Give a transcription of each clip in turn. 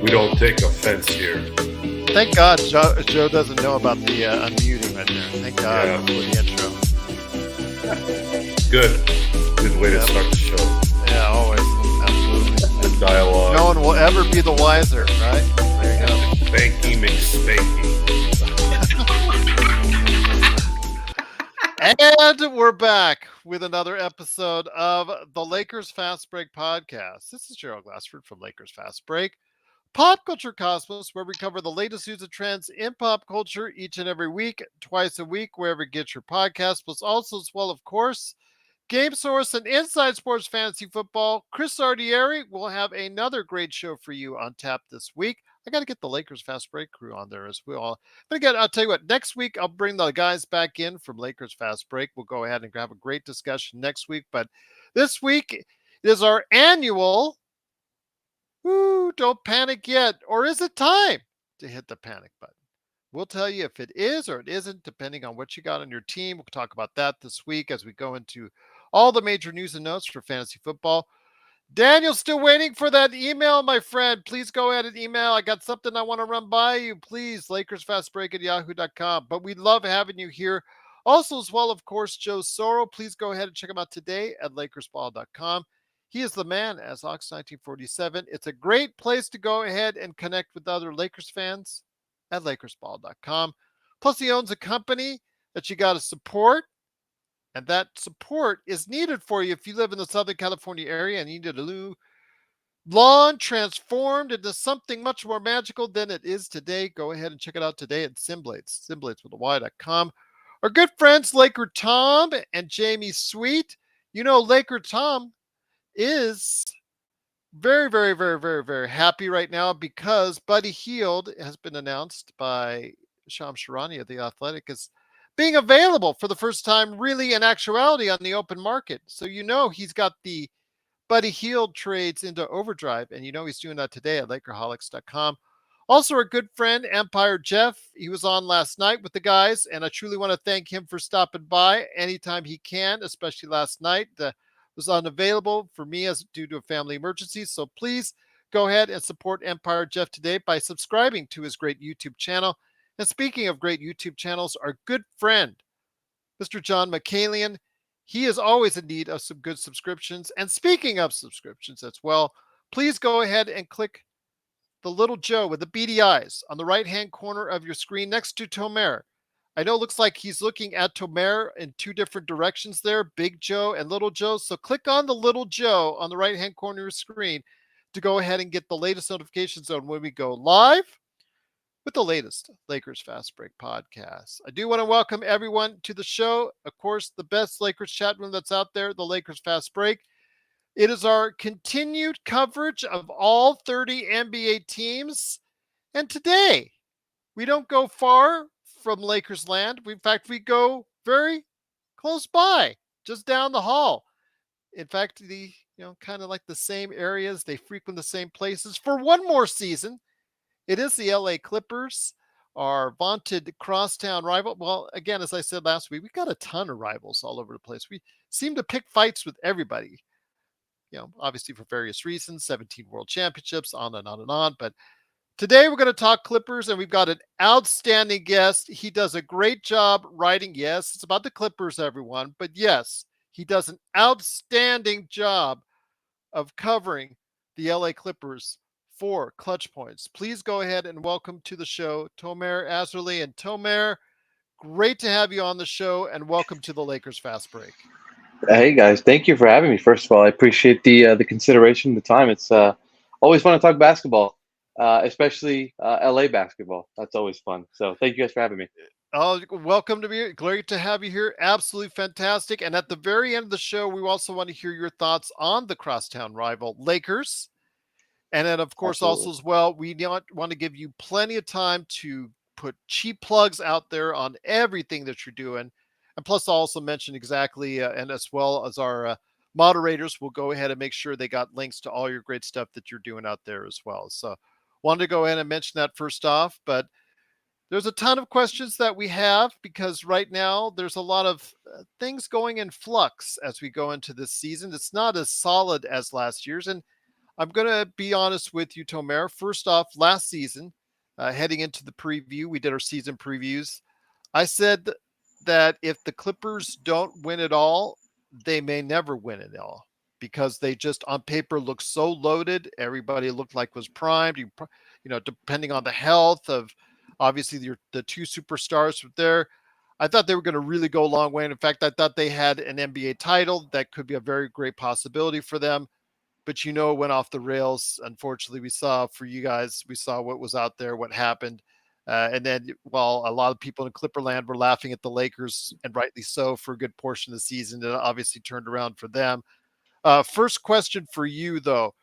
We don't take offense here. Thank God Joe doesn't know about the unmuting right there. Thank God for the intro. Good way to start the show. Yeah, always. Absolutely. Good dialogue. No one will ever be the wiser, right? There you go. Spanky McSpanky. And we're back with another episode of the Lakers Fast Break podcast. This is Gerald Glassford from Lakers Fast Break, Pop Culture Cosmos, where we cover the latest news and trends in pop culture each and every week, twice a week, wherever you get your podcast, plus also as well, of course, Game Source and Inside Sports Fantasy Football. Chris Ardieri will have another great show for you on tap this week. I got to get the Lakers Fast Break crew on there as well. But again, I'll tell you what, next week I'll bring the guys back in from Lakers Fast Break. We'll go ahead and have a great discussion next week. But this week is our annual, don't panic yet, or is it time to hit the panic button? We'll tell you if it is or it isn't, depending on what you got on your team. We'll talk about that this week as we go into all the major news and notes for fantasy football. Daniel, still waiting for that email, my friend. Please go ahead and email. I got something I want to run by you. Please, LakersFastBreak@yahoo.com. But we love having you here. Also, as well, of course, Joe Soro. Please go ahead and check him out today at LakersBall.com. He is the man, as Ox1947. It's a great place to go ahead and connect with other Lakers fans at LakersBall.com. Plus, he owns a company that you got to support. And that support is needed for you if you live in the Southern California area and you need a new lawn transformed into something much more magical than it is today. Go ahead and check it out today at Simblades, Simblades.com. Our good friends, Laker Tom and Jamie Sweet. You know, Laker Tom is very, very, very, very, very happy right now because Buddy Hield has been announced by Shams Charania of The Athletic as being available for the first time really in actuality on the open market. So you know he's got the Buddy Hield trades into overdrive, and you know he's doing that today at Lakerholics.com. Also, our good friend, Empire Jeff, he was on last night with the guys, and I truly want to thank him for stopping by anytime he can, especially last night. Was unavailable for me as due to a family emergency, so please go ahead and support Empire Jeff today by subscribing to his great YouTube channel. And speaking of great YouTube channels, our good friend, Mr. John McCallion, he is always in need of some good subscriptions. And speaking of subscriptions as well, please go ahead and click the little Joe with the beady eyes on the right-hand corner of your screen next to Tomer. I know it looks like he's looking at Tomer in two different directions there, Big Joe and Little Joe. So click on the little Joe on the right-hand corner of your screen to go ahead and get the latest notifications on when we go live with the latest Lakers Fast Break podcast. I do want to welcome everyone to the show. Of course, the best Lakers chat room that's out there, the Lakers Fast Break. It is our continued coverage of all 30 NBA teams. And today, we don't go far from Lakers land. In fact, we go very close by, just down the hall. In fact, kind of like the same areas, they frequent the same places for one more season. It is the LA Clippers, our vaunted crosstown rival. Well, again, as I said last week, we've got a ton of rivals all over the place. We seem to pick fights with everybody, obviously for various reasons, 17 world championships, on and on and on. But today we're going to talk Clippers, and we've got an outstanding guest. He does a great job writing. Yes, it's about the Clippers, everyone. But yes, he does an outstanding job of covering the LA Clippers for ClutchPoints. Please go ahead and welcome to the show, Tomer Azarly. And Tomer, great to have you on the show, and welcome to the Lakers Fast Break. Hey guys, thank you for having me. First of all, I appreciate the consideration, the time. It's always fun to talk basketball, especially LA basketball. That's always fun. So thank you guys for having me. Oh, welcome to me. Great to have you here. Absolutely fantastic. And at the very end of the show, we also want to hear your thoughts on the crosstown rival Lakers. And then, of course, Absolutely. also as well, we want to give you plenty of time to put cheap plugs out there on everything that you're doing. And plus, I'll also mention exactly, and as well as our moderators will go ahead and make sure they got links to all your great stuff that you're doing out there as well. So wanted to go ahead and mention that first off. But there's a ton of questions that we have because right now there's a lot of things going in flux as we go into this season. It's not as solid as last year's. And I'm going to be honest with you, Tomer. First off, last season, heading into the preview, we did our season previews. I said that if the Clippers don't win it all, they may never win it all because they just on paper look so loaded. Everybody looked like was primed. Depending on the health of obviously the two superstars there, I thought they were going to really go a long way. And in fact, I thought they had an NBA title that could be a very great possibility for them. But it went off the rails. Unfortunately, we saw for you guys, we saw what was out there, what happened. And then, while a lot of people in Clipperland were laughing at the Lakers, and rightly so, for a good portion of the season, it obviously turned around for them. First question for you, though,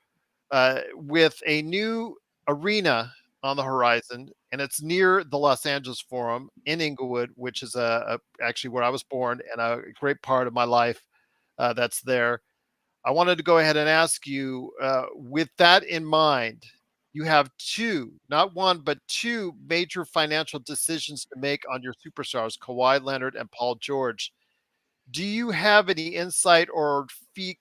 with a new arena on the horizon, and it's near the Los Angeles Forum in Inglewood, which is actually where I was born and a great part of my life that's there. I wanted to go ahead and ask you, with that in mind, you have two, not one, but two major financial decisions to make on your superstars, Kawhi Leonard and Paul George. Do you have any insight or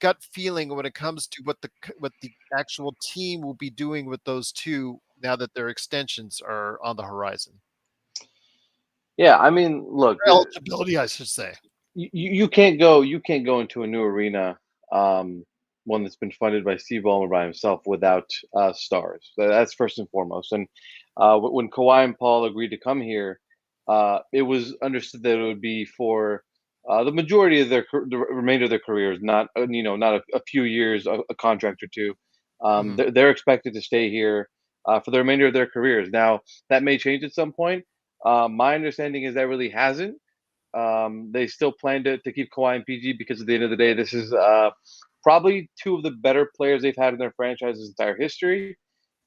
gut feeling when it comes to what the actual team will be doing with those two now that their extensions are on the horizon? Yeah, I mean, look, Eligibility, I should say. you can't go into a new arena, one that's been funded by Steve Ballmer by himself without stars. That's first and foremost. And when Kawhi and Paul agreed to come here, it was understood that it would be for the majority of the remainder of their careers, not not a few years, a contract or two. Mhm. They're expected to stay here for the remainder of their careers. Now that may change at some point. My understanding is that really hasn't. They still plan to keep Kawhi and PG because at the end of the day, this is probably two of the better players they've had in their franchise's entire history.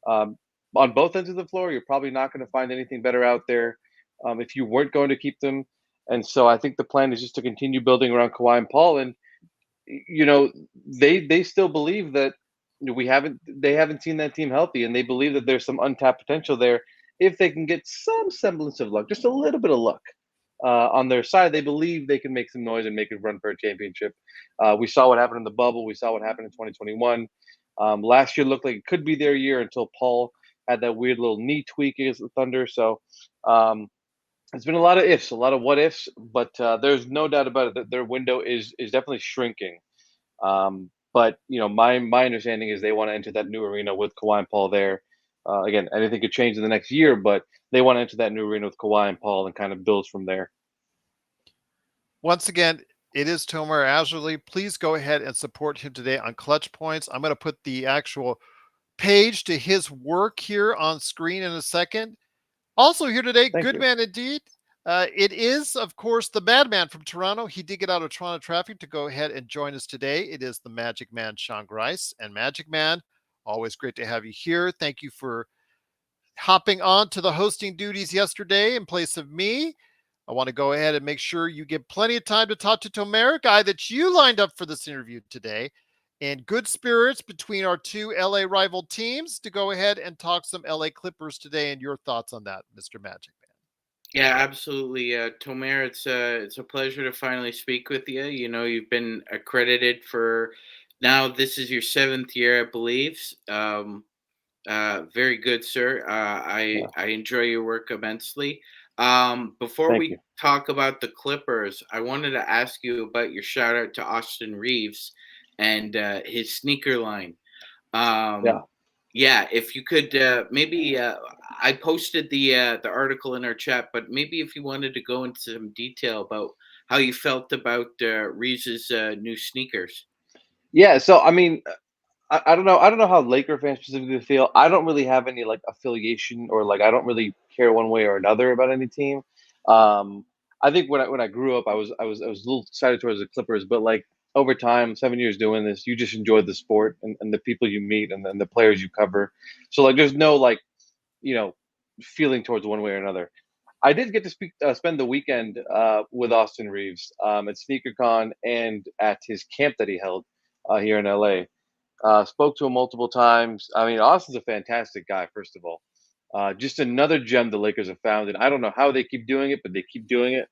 Um, on both ends of the floor, you're probably not going to find anything better out there if you weren't going to keep them. And so I think the plan is just to continue building around Kawhi and Paul. And you know, they still believe that they haven't seen that team healthy, and they believe that there's some untapped potential there if they can get some semblance of luck, just a little bit of luck on their side. They believe they can make some noise and make a run for a championship. We saw what happened in the bubble. We saw what happened in 2021. Last year looked like it could be their year until Paul had that weird little knee tweak against the Thunder. So it's been a lot of ifs, a lot of what ifs, but there's no doubt about it that their window is definitely shrinking. But my understanding is they want to enter that new arena with Kawhi and Paul there. Again, anything could change in the next year, but they want to enter that new arena with Kawhi and Paul and kind of build from there. Once again, it is Tomer Azarly. Please go ahead and support him today on Clutch Points. I'm going to put the actual page to his work here on screen in a second. Also here today, Thank good you. man indeed. It is, of course, the Madman from Toronto. He did get out of Toronto traffic to go ahead and join us today. It is the Magic Man, Sean Grice. And Magic Man, always great to have you here. Thank you for hopping on to the hosting duties yesterday in place of me. I want to go ahead and make sure you get plenty of time to talk to Tomer, guy that you lined up for this interview today. In good spirits between our two LA rival teams to go ahead and talk some LA Clippers today, and your thoughts on that, Mr. Magic Man. Yeah, absolutely. Tomer, it's a pleasure to finally speak with you. You've been accredited for now. This is your seventh year, I believe. Very good, sir. I enjoy your work immensely. Before Thank we you. talk about the Clippers, I wanted to ask you about your shout out to Austin Reeves and his sneaker line. Yeah. Yeah, if you could maybe I posted the article in our chat, but maybe if you wanted to go into some detail about how you felt about Rees's new sneakers. Yeah. So I mean, I don't know. I don't know how Laker fans specifically feel. I don't really have any like affiliation or like I don't really care one way or another about any team. I think when I grew up, I was a little excited towards the Clippers, but like over time, 7 years doing this, you just enjoy the sport and the people you meet and then the players you cover. So like, there's no like you know feeling towards one way or another. I did get to spend the weekend with Austin Reeves at SneakerCon and at his camp that he held here in LA. Spoke to him multiple times. I mean, Austin's a fantastic guy, first of all. Just another gem the Lakers have found, and I don't know how they keep doing it, but they keep doing it.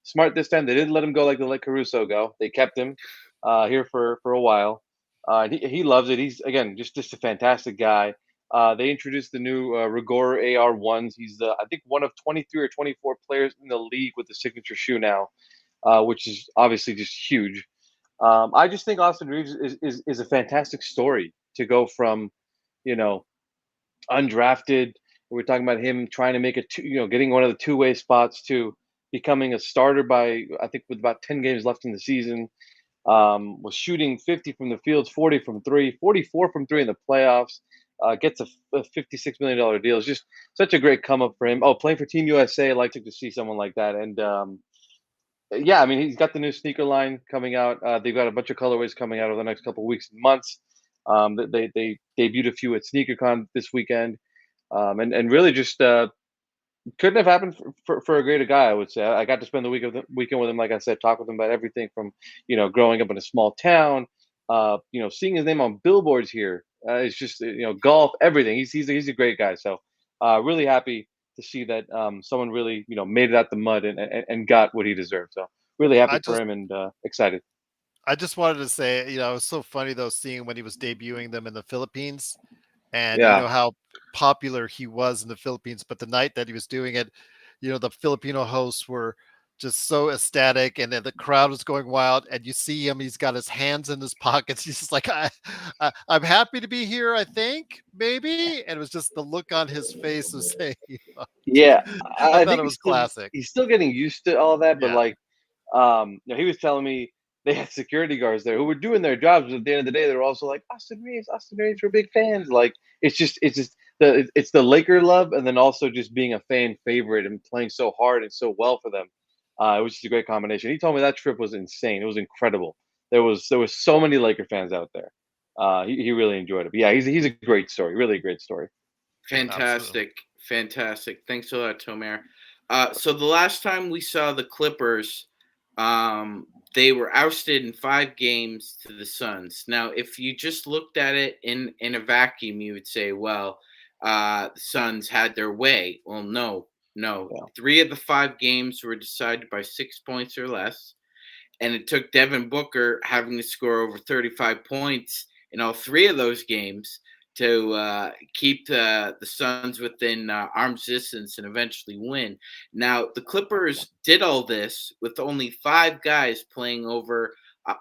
Smart this time. They didn't let him go like they let Caruso go. They kept him here for a while. He loves it. He's again just a fantastic guy. They introduced the new Rigor AR1s. He's I think one of 23 or 24 players in the league with the signature shoe now, which is obviously just huge. I just think Austin Reeves is a fantastic story to go from, you know, undrafted. We're talking about him trying to make getting one of the two-way spots to becoming a starter by I think with about 10 games left in the season. Was shooting 50 from the field, 40 from three, 44 from three in the playoffs. Gets a $56 million deal. It's just such a great come up for him. Oh, playing for Team USA, I like to see someone like that. And yeah, I mean, he's got the new sneaker line coming out. They've got a bunch of colorways coming out over the next couple of weeks and months. They debuted a few at SneakerCon this weekend, and really just couldn't have happened for a greater guy. I would say I got to spend the weekend with him. Like I said, talk with him about everything from growing up in a small town, seeing his name on billboards here. It's just golf, everything. He's a great guy. So really happy to see that someone really made it out the mud and got what he deserved. So really happy I for just him and excited. I just wanted to say, it was so funny though seeing when he was debuting them in the Philippines, and you Yeah, know how popular he was in the Philippines. But the night that he was doing it, the Filipino hosts were just so ecstatic, and then the crowd was going wild. And you see him; he's got his hands in his pockets. He's just like, I'm happy to be here. I think maybe, and it was just the look on his face of saying, yeah. I I thought think it was classic. he's still getting used to all that, but Yeah, like he was telling me they had security guards there who were doing their jobs, but at the end of the day, they were also like Austin Reeves, we're big fans. Like it's the Laker love, and then also just being a fan favorite and playing so hard and so well for them. It was just a great combination. He told me that trip was insane. It was incredible. There was so many Laker fans out there. He really enjoyed it. But yeah, he's a great story. Really a great story. absolutely. Fantastic, fantastic. Thanks a lot, Tomer. So the last time we saw the Clippers, they were ousted in 5 games to the Suns. Now, if you just looked at it in a vacuum, you would say, well, the Suns had their way. Well, no, no. Yeah. 3 of the 5 games were decided by 6 points or less, and it took Devin Booker having to score over 35 points in all 3 of those games to keep the Suns within arm's distance and eventually win. Now, the Clippers did all this with only 5 guys playing over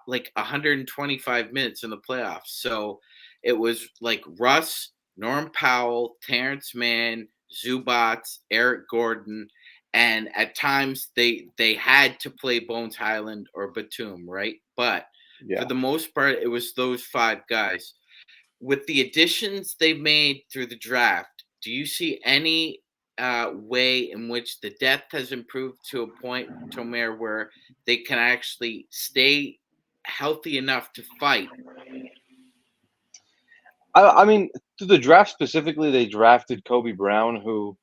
like 125 minutes in the playoffs. So it was like Russ, Norm Powell, Terrence Mann, Zubac, Eric Gordon, and at times they had to play Bones Highland or Batum, right? But for Yeah. the most part, it was those 5 guys. With the additions they've made through the draft, do you see any way in which the depth has improved to a point, Tomer, where they can actually stay healthy enough to fight? I mean, to the draft specifically, they drafted Kobe Brown, who,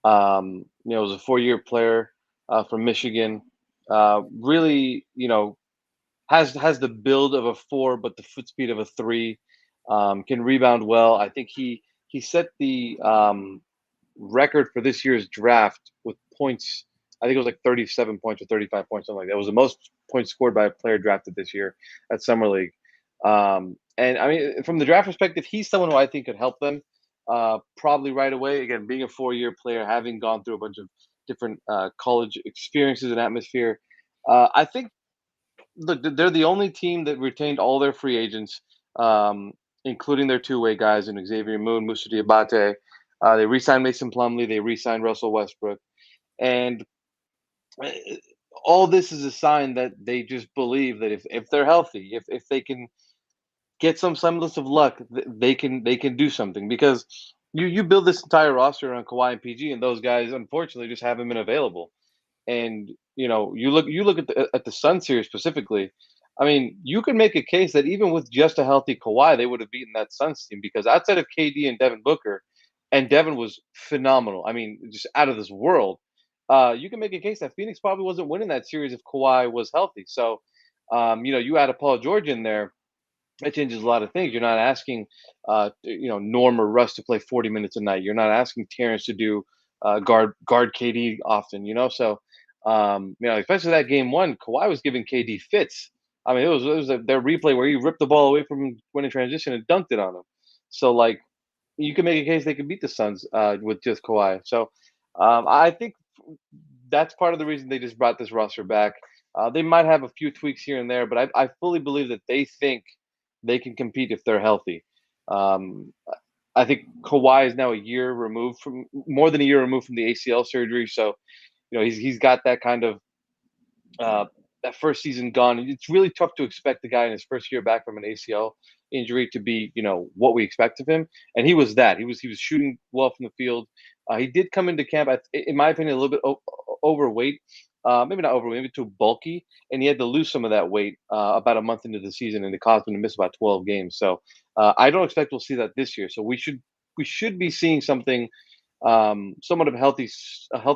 was a 4-year player from Michigan. Really, has the build of a 4, but the foot speed of a 3. Can rebound well. I think he set the record for this year's draft with points. I think it was like 37 points or 35 points, something like that. It was the most points scored by a player drafted this year at Summer League. And I mean, from the draft perspective, he's someone who I think could help them probably right away. Again, being a 4-year player, having gone through a bunch of different college experiences and atmosphere, I think look, they're the only team that retained all their free agents, including their two-way guys in Xavier Moon, Musa Diabate. They re-signed Mason Plumlee. They re-signed Russell Westbrook, and uh, all this is a sign that they just believe that if they're healthy, if they can get some semblance of luck, they can do something because you build this entire roster on Kawhi and PG, and those guys unfortunately just haven't been available. And you look at the Sun series specifically. I mean, you can make a case that even with just a healthy Kawhi, they would have beaten that Suns team because outside of KD and Devin Booker, and Devin was phenomenal. I mean, just out of this world. You can make a case that Phoenix probably wasn't winning that series if Kawhi was healthy. So, you add a Paul George in there, it changes a lot of things. You're not asking, Norm or Russ to play 40 minutes a night. You're not asking Terrence to do guard KD often. So, especially that game one, Kawhi was giving KD fits. I mean, it was their replay where he ripped the ball away from him when in transition and dunked it on him. So like, you can make a case they could beat the Suns with just Kawhi. So I think that's part of the reason they just brought this roster back. They might have a few tweaks here and there, but I fully believe that they think they can compete if they're healthy. Um, I think Kawhi is now more than a year removed from the ACL surgery, so he's got that kind of uh, that first season gone. It's really tough to expect the guy in his first year back from an ACL injury to be, what we expect of him. And he was that. He was shooting well from the field. He did come into camp, in my opinion, a little bit overweight. Maybe not overweight, maybe too bulky, and he had to lose some of that weight about a month into the season, and it caused him to miss about 12 games. So I don't expect we'll see that this year. So we should be seeing something somewhat of a healthy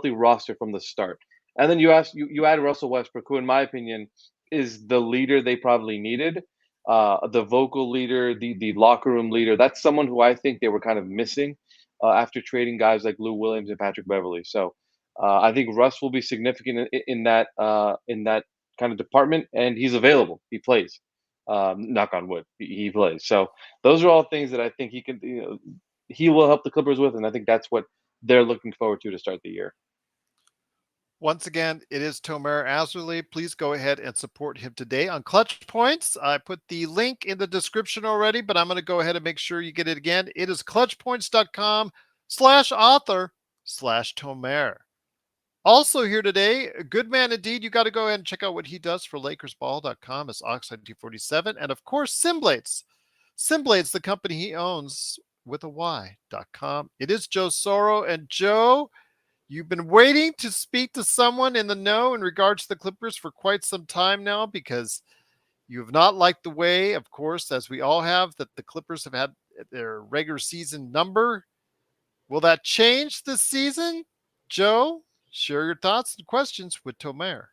roster from the start. And then you add Russell Westbrook, who in my opinion is the leader they probably needed, the vocal leader, the locker room leader. That's someone who I think they were kind of missing after trading guys like Lou Williams and Patrick Beverly. So I think Russ will be significant in that kind of department, and he's available. He plays. Knock on wood, he plays. So those are all things that I think he can. He will help the Clippers with, and I think that's what they're looking forward to start the year. Once again, it is Tomer Azarly. Please go ahead and support him today on Clutch Points. I put the link in the description already, but I'm going to go ahead and make sure you get it again. It is clutchpoints.com/author/Tomer. Also here today, a good man indeed. You got to go ahead and check out what he does for LakersBall.com. It's Oxide247. And of course, Simblades. Simblades, the company he owns with a Y.com. It is Joe Soro. And Joe, you've been waiting to speak to someone in the know in regards to the Clippers for quite some time now, because you have not liked the way, of course, as we all have, that the Clippers have had their regular season number. Will that change this season? Joe, share your thoughts and questions with Tomer.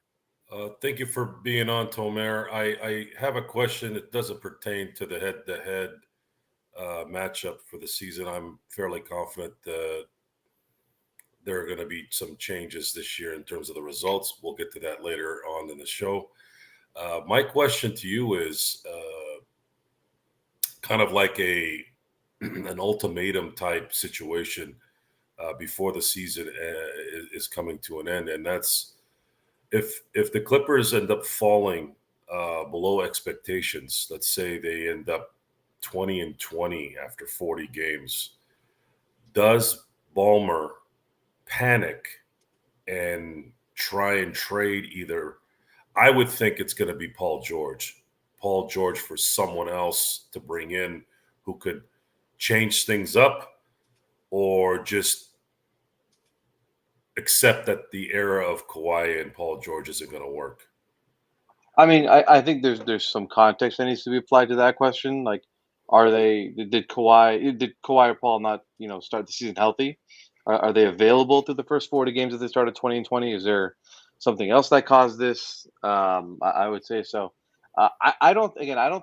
Thank you for being on, Tomer. I have a question that doesn't pertain to the head-to-head matchup for the season. I'm fairly confident that there are going to be some changes this year in terms of the results. We'll get to that later on in the show. My question to you is kind of like an ultimatum type situation before the season is coming to an end, and that's if the Clippers end up falling below expectations. Let's say they end up 20-20 after 40 games. Does Ballmer panic and try and trade either? I would think it's going to be Paul George for someone else to bring in who could change things up, or just accept that the era of Kawhi and Paul George isn't going to work. I mean, I think there's some context that needs to be applied to that question. Like, did Kawhi or Paul not start the season healthy? Are they available through the first 40 games that they started 20-20? Is there something else that caused this? I would say so. I don't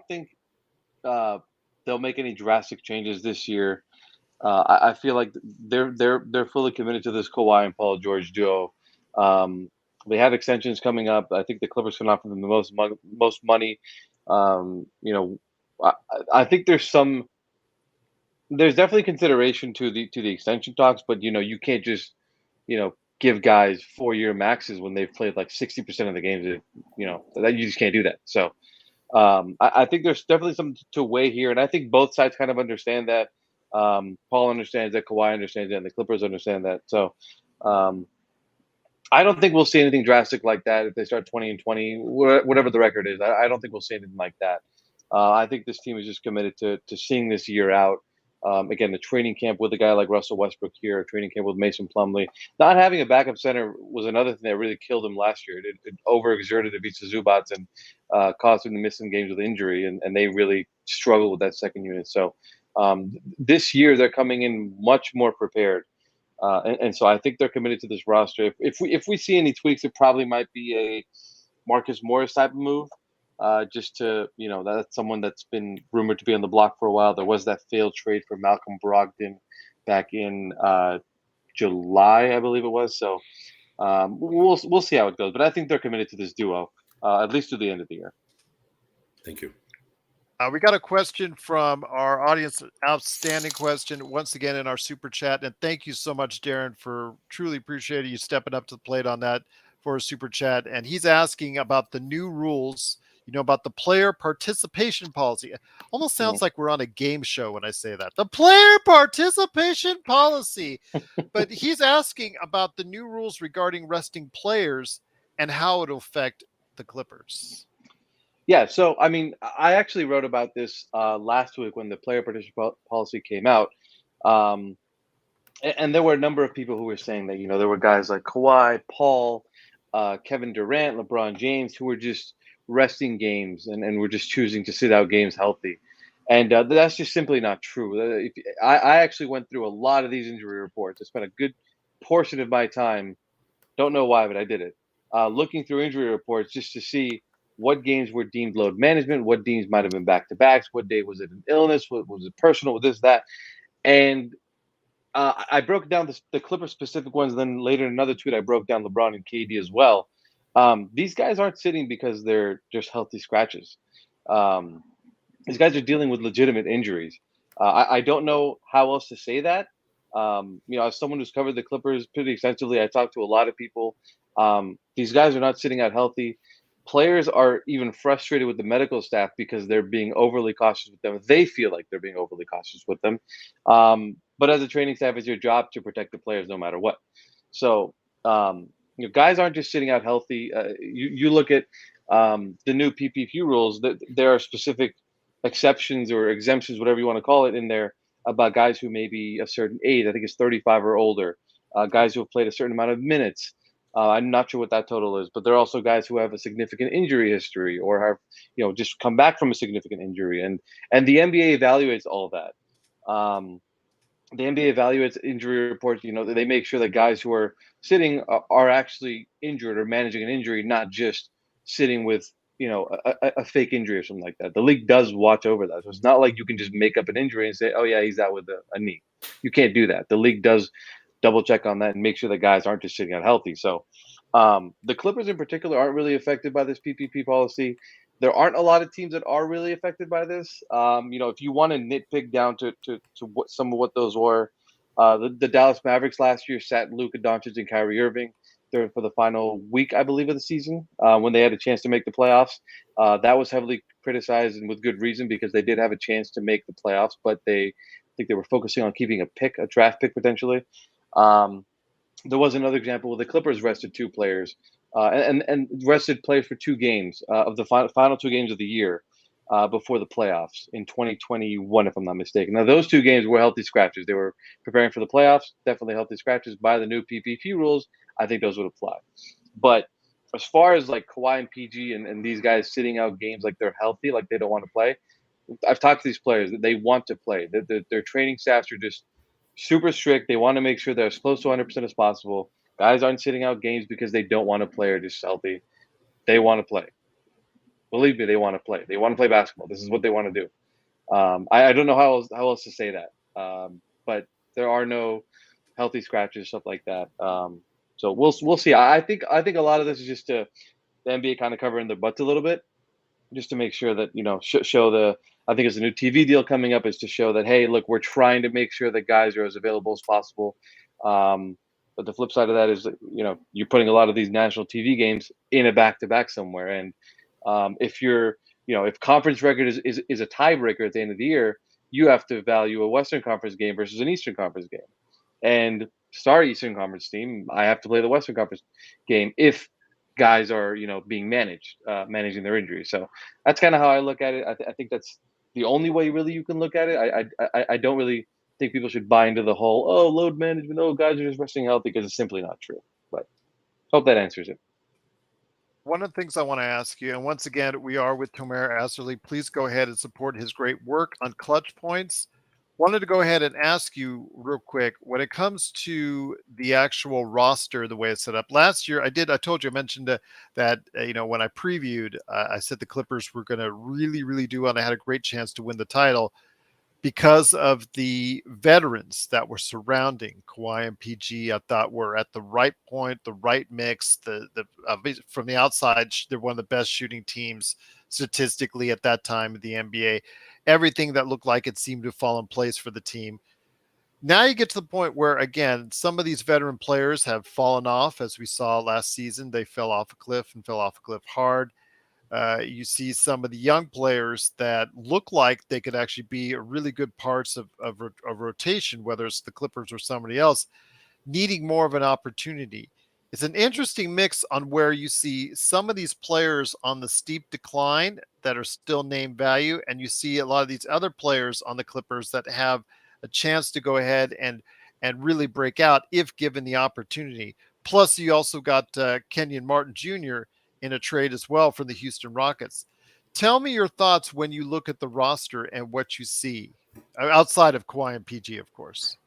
think they'll make any drastic changes this year. I feel like they're fully committed to this Kawhi and Paul George duo. They have extensions coming up. I think the Clippers can offer them the most money. I think there's definitely consideration to the extension talks, but you can't just give guys 4-year maxes when they've played like 60% of the games. That you just can't do that. So I think there's definitely something to weigh here, and I think both sides kind of understand that. Paul understands that, Kawhi understands that, and the Clippers understand that. So I don't think we'll see anything drastic like that if they start 20-20, whatever the record is. I don't think we'll see anything like that. I think this team is just committed to seeing this year out. Again, the training camp with a guy like Russell Westbrook here, a training camp with Mason Plumlee. Not having a backup center was another thing that really killed him last year. It overexerted Ivica Zubac and caused him to miss some games with injury, and they really struggled with that second unit. So this year they're coming in much more prepared. And so I think they're committed to this roster. If we see any tweaks, it probably might be a Marcus Morris type of move. Just to, that's someone that's been rumored to be on the block for a while. There was that failed trade for Malcolm Brogdon back in July, I believe it was. So we'll see how it goes. But I think they're committed to this duo, at least to the end of the year. Thank you. We got a question from our audience, outstanding question, once again in our super chat. And thank you so much, Darren, for truly appreciating you stepping up to the plate on that for a super chat. And he's asking about the new rules, about the player participation policy. It almost sounds like we're on a game show when I say that. The player participation policy. But he's asking about the new rules regarding resting players and how it'll affect the Clippers. Yeah, so I mean, I actually wrote about this last week when the player participation policy came out, um, and there were a number of people who were saying that there were guys like Kawhi, Paul, Kevin Durant, LeBron James who were just resting games and were just choosing to sit out games healthy, and that's just simply not true. I actually went through a lot of these injury reports. I spent a good portion of my time, don't know why, but I did it, looking through injury reports just to see what games were deemed load management, what games might have been back to backs, what day was it an illness, what was it personal, with this, that. And I broke down the Clipper specific ones. Then later in another tweet, I broke down LeBron and KD as well. These guys aren't sitting because they're just healthy scratches. Um, these guys are dealing with legitimate injuries. I don't know how else to say that. As someone who's covered the Clippers pretty extensively, I talked to a lot of people. These guys are not sitting out healthy. Players are even frustrated with the medical staff because they're being overly cautious with them. They feel like they're being overly cautious with them. But as a training staff, it's your job to protect the players no matter what. So, guys aren't just sitting out healthy. You look at the new PPP rules, that there are specific exceptions or exemptions, whatever you want to call it, in there about guys who may be a certain age. I think it's 35 or older. Guys who have played a certain amount of minutes. I'm not sure what that total is, but there are also guys who have a significant injury history or have, just come back from a significant injury, and the NBA evaluates all that. The NBA evaluates injury reports. They make sure that guys who are sitting are actually injured or managing an injury, not just sitting with a fake injury or something like that. The league does watch over that, so it's not like you can just make up an injury and say, "Oh yeah, he's out with a knee." You can't do that. The league does double check on that and make sure that guys aren't just sitting out healthy. So the Clippers in particular aren't really affected by this PPP policy. There aren't a lot of teams that are really affected by this. If you want to nitpick down to what some of what those were, the Dallas Mavericks last year sat Luka Doncic and Kyrie Irving there for the final week, I believe, of the season when they had a chance to make the playoffs. That was heavily criticized, and with good reason, because they did have a chance to make the playoffs, but I think they were focusing on keeping a draft pick potentially. There was another example where the Clippers rested two players and rested players for 2 games of the final 2 games of the year before the playoffs in 2021, if I'm not mistaken. Now, those 2 games were healthy scratches. They were preparing for the playoffs, definitely healthy scratches. By the new PPP rules, I think those would apply. But as far as like Kawhi and PG and these guys sitting out games like they're healthy, like they don't want to play, I've talked to these players that they want to play. Their training staffs are just super strict. They want to make sure they're as close to 100% as possible. Guys aren't sitting out games because they don't want to play or just healthy. They want to play. Believe me, they want to play. They want to play basketball. This is what they want to do. I don't know how else to say that. But there are no healthy scratches, stuff like that. So we'll see. I think a lot of this is just the NBA kind of covering their butts a little bit, just to make sure that show the. I think it's a new TV deal coming up, is to show that, hey, look, we're trying to make sure that guys are as available as possible. But the flip side of that is that, you're putting a lot of these national TV games in a back-to-back somewhere, and if you're if conference record is a tiebreaker at the end of the year, you have to value a Western Conference game versus an Eastern Conference game. And star Eastern Conference team, I have to play the Western Conference game if guys are being managing their injuries. So that's kind of how I look at it. I think that's the only way really you can look at it. I don't really think people should buy into the whole load management. Guys are just resting healthy, because it's simply not true. But hope that answers it. One of the things I want to ask you, and once again, we are with Tomer Azarly. Please go ahead and support his great work on ClutchPoints. Wanted to go ahead and ask you real quick, when it comes to the actual roster, the way it's set up. Last year, I told you, I mentioned that when I previewed, I said the Clippers were going to really, really do well, and I had a great chance to win the title. because of the veterans that were surrounding Kawhi and PG. I thought were at the right point, the right mix. From the outside, they're one of the best shooting teams statistically at that time of the NBA. Everything that looked like it seemed to fall in place for the team. Now you get to the point where, again, some of these veteran players have fallen off, as we saw last season. They fell off a cliff and fell off a cliff hard. You see some of the young players that look like they could actually be really good parts of rotation, whether it's the Clippers or somebody else, needing more of an opportunity. It's an interesting mix on where you see some of these players on the steep decline that are still name value, and you see a lot of these other players on the Clippers that have a chance to go ahead and really break out if given the opportunity. Plus, you also got Kenyon Martin Jr. in a trade as well from the Houston Rockets. Tell me your thoughts when you look at the roster and what you see outside of Kawhi and PG, of course.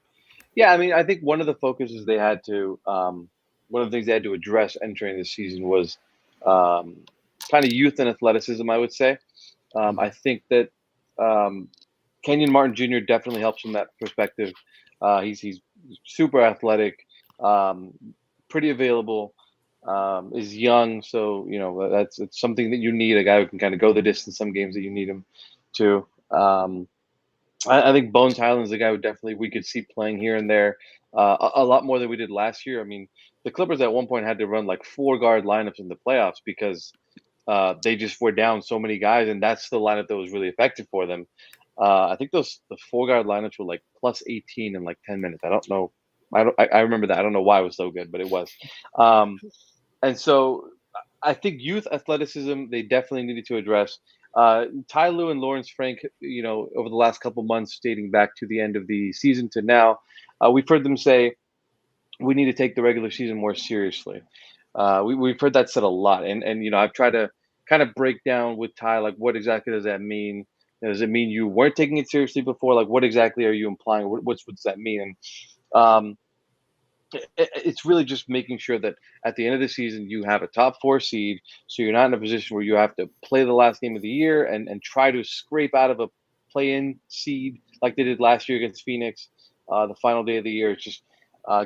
Yeah, I mean, I think one of the focuses they had to, one of the things they had to address entering the season was um, kind of youth and athleticism, I would say. I think that Kenyon Martin Jr. definitely helps from that perspective. He's super athletic, pretty available, is young, so it's something that you need, a guy who can kind of go the distance some games that you need him to. I think Bones Highland's the guy who definitely we could see playing here and there a lot more than we did last year. I mean, the Clippers at one point had to run like 4 guard lineups in the playoffs because they just were down so many guys, and that's the lineup that was really effective for them. I think the 4 guard lineups were like plus 18 in like 10 minutes. I don't know. I remember that. I don't know why it was so good, but it was. And so I think youth athleticism they definitely needed to address. Ty Lue and Lawrence Frank, over the last couple months, dating back to the end of the season to now, we've heard them say we need to take the regular season more seriously. We've heard that said a lot, and I've tried to kind of break down with Ty like what exactly does that mean? Does it mean you weren't taking it seriously before? Like what exactly are you implying? What does that mean? And it's really just making sure that at the end of the season you have a top 4 seed, so you're not in a position where you have to play the last game of the year and try to scrape out of a play-in seed like they did last year against Phoenix, the final day of the year. It's just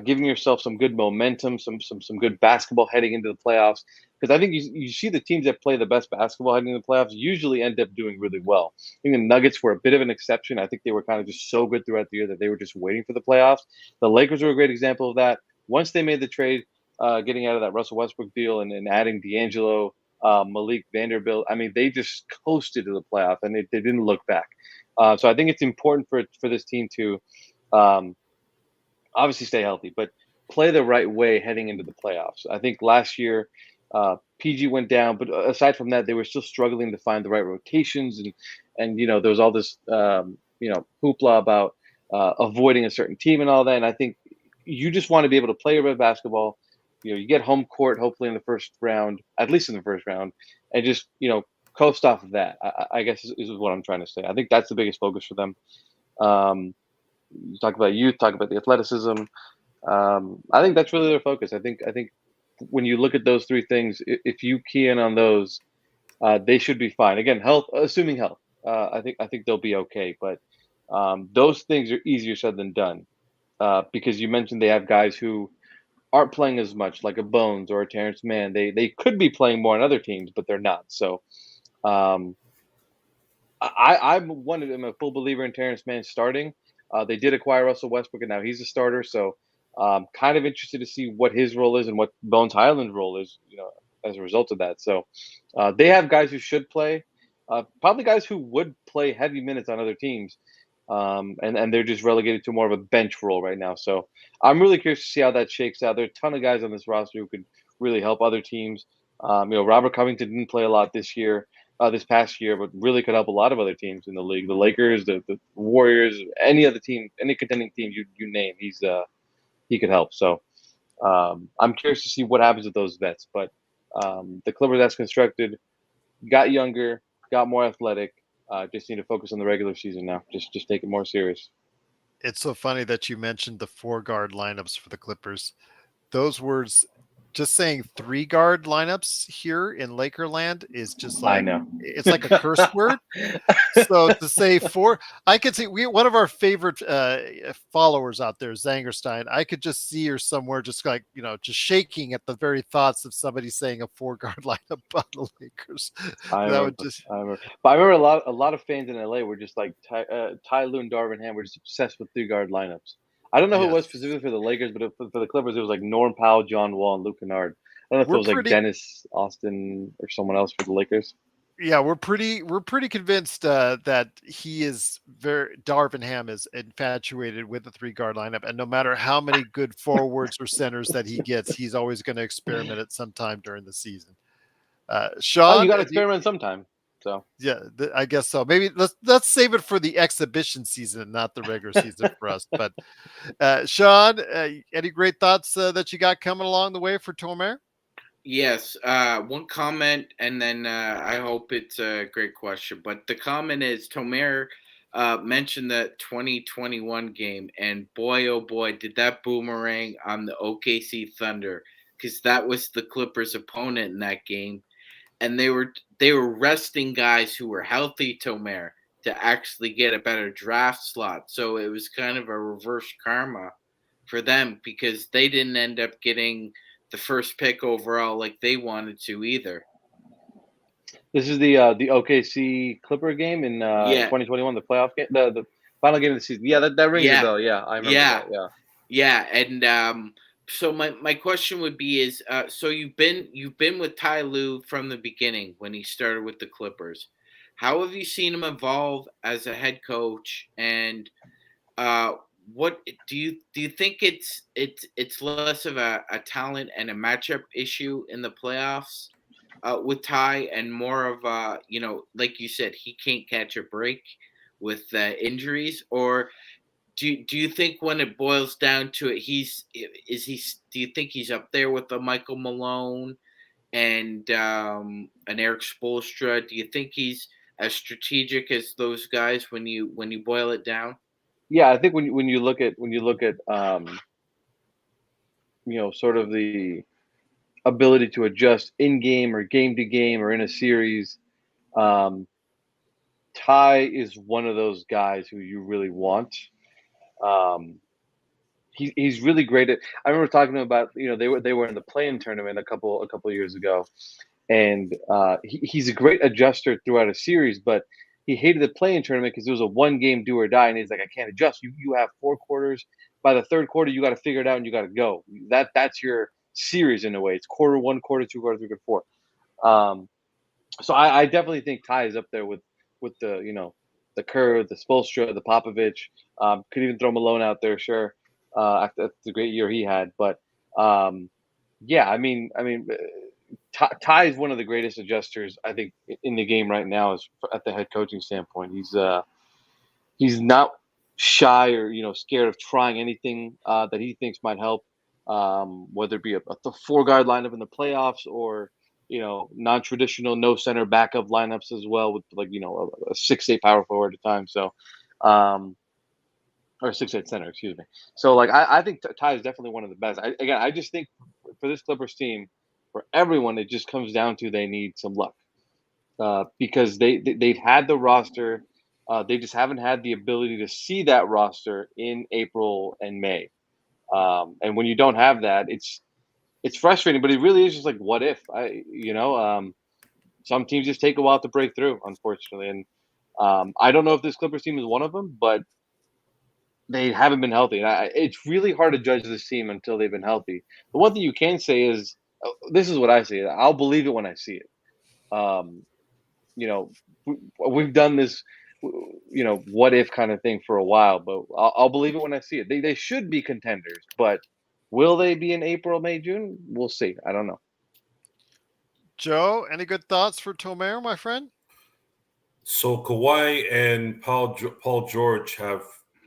giving yourself some good momentum, some good basketball heading into the playoffs. Because I think you see the teams that play the best basketball heading into the playoffs usually end up doing really well. I think the Nuggets were a bit of an exception. I think they were kind of just so good throughout the year that they were just waiting for the playoffs. The Lakers were a great example of that. Once they made the trade, getting out of that Russell Westbrook deal and adding D'Angelo, Malik Vanderbilt, I mean, they just coasted to the playoff and they didn't look back. So I think it's important for this team to obviously stay healthy, but play the right way heading into the playoffs. I think last year PG went down, but aside from that, they were still struggling to find the right rotations, and there was all this hoopla about avoiding a certain team and all that. And I think you just want to be able to play your basketball. You get home court hopefully in the first round, at least in the first round, and just coast off of that. I guess is what I'm trying to say. I think that's the biggest focus for them. You talk about youth, talk about the athleticism. I think that's really their focus. I think when you look at those 3 things, if you key in on those, they should be fine. Again, health, assuming health, I think they'll be okay. But those things are easier said than done because you mentioned they have guys who aren't playing as much, like a Bones or a Terrence Mann. They could be playing more on other teams, but they're not. So I'm a full believer in Terrence Mann starting. They did acquire Russell Westbrook, and now he's a starter. So kind of interested to see what his role is and what Bones Highland's role is, as a result of that. So they have guys who should play, probably guys who would play heavy minutes on other teams. And they're just relegated to more of a bench role right now. So I'm really curious to see how that shakes out. There are a ton of guys on this roster who could really help other teams. Robert Covington didn't play a lot this past year, but really could help a lot of other teams in the league. The Lakers, the Warriors, any other team, any contending team you name, he could help. So I'm curious to see what happens with those vets. But the Clippers as constructed got younger, got more athletic. Just need to focus on the regular season now. Just take it more serious. It's so funny that you mentioned the 4 guard lineups for the Clippers. Those words just saying 3-guard lineups here in Lakerland is just I like, know. it's like a curse word. So to say 4, I could see one of our favorite followers out there, Zangerstein. I could just see her somewhere, just like, just shaking at the very thoughts of somebody saying a 4-guard lineup on the Lakers. I That would remember. just, I remember. But I remember a lot of fans in LA were just like Ty Lue and Darvin Ham were just obsessed with 3-guard lineups. I don't know who it was yes. specifically for the Lakers, but for the Clippers, it was like Norm Powell, John Wall, and Luke Kennard. I don't know if We're it was like pretty, Dennis Austin or someone else for the Lakers. yeah, we're pretty convinced that he is Darvin Ham is infatuated with the 3-guard lineup, and no matter how many good forwards or centers that he gets, he's always going to experiment at some time during the season. Oh, Sean, you got to experiment sometime. So yeah, I guess so. Maybe let's save it for the exhibition season, not the regular season for us. But Sean, any great thoughts that you got coming along the way for Tomer? Yes, one comment, and then I hope it's a great question. But the comment is Tomer mentioned the 2021 game, and boy, oh boy, did that boomerang on the OKC Thunder, because that was the Clippers' opponent in that game, and they were resting guys who were healthy, Tomer, to actually get a better draft slot. So it was kind of a reverse karma for them, because they didn't end up getting the first pick overall like they wanted to either. this is the OKC Clipper game in Yeah, 2021, the playoff game, the final game of the season. Yeah, that rings a yeah, bell. Yeah, I remember yeah, that. Yeah. yeah. And so my question would be is so you've been with Ty Lue from the beginning when he started with the Clippers. How have you seen him evolve as a head coach, and uh, what do you think it's less of a talent and a matchup issue in the playoffs with Ty, and more of like you said, he can't catch a break with injuries? Or do you think when it boils down to it, do you think he's up there with the Michael Malone and an Eric Spoelstra? Do you think he's as strategic as those guys when you boil it down? Yeah, I think when you look at sort of the ability to adjust in game or game to game or in a series, um, Ty is one of those guys who you really want. Um, he's really great at. I remember talking to him about they were in the play-in tournament a couple years ago, and he's a great adjuster throughout a series, but he hated the play-in tournament because it was a one-game do or die, and he's like, I can't adjust. You have 4 quarters. By the third quarter, you got to figure it out and you got to go. That's your series in a way. It's quarter one, quarter two, quarter three, quarter four. So I definitely think Ty is up there with the Kerr, the Spoelstra, the Popovich. Could even throw Malone out there, sure. After the great year he had, but yeah, Ty is one of the greatest adjusters I think in the game right now. Is at the head coaching standpoint. He's not shy or scared of trying anything that he thinks might help, whether it be a 4-guard lineup in the playoffs or non-traditional no center backup lineups as well with a 6'8" power forward at a time. So, or 6'8" center, excuse me. So like I think Ty is definitely one of the best. I just think for this Clippers team, for everyone, it just comes down to they need some luck because they've had the roster. They just haven't had the ability to see that roster in April and May. And when you don't have that, it's frustrating, but it really is just like, what if? Some teams just take a while to break through, unfortunately. And I don't know if this Clippers team is one of them, but they haven't been healthy. And it's really hard to judge this team until they've been healthy. The one thing you can say is, this is what I see. I'll believe it when I see it. Um, we've done this, what if kind of thing for a while, but I'll believe it when I see it. They should be contenders, but will they be in April, May, June? We'll see. I don't know. Joe, any good thoughts for Tomer, my friend? So Kawhi and Paul George have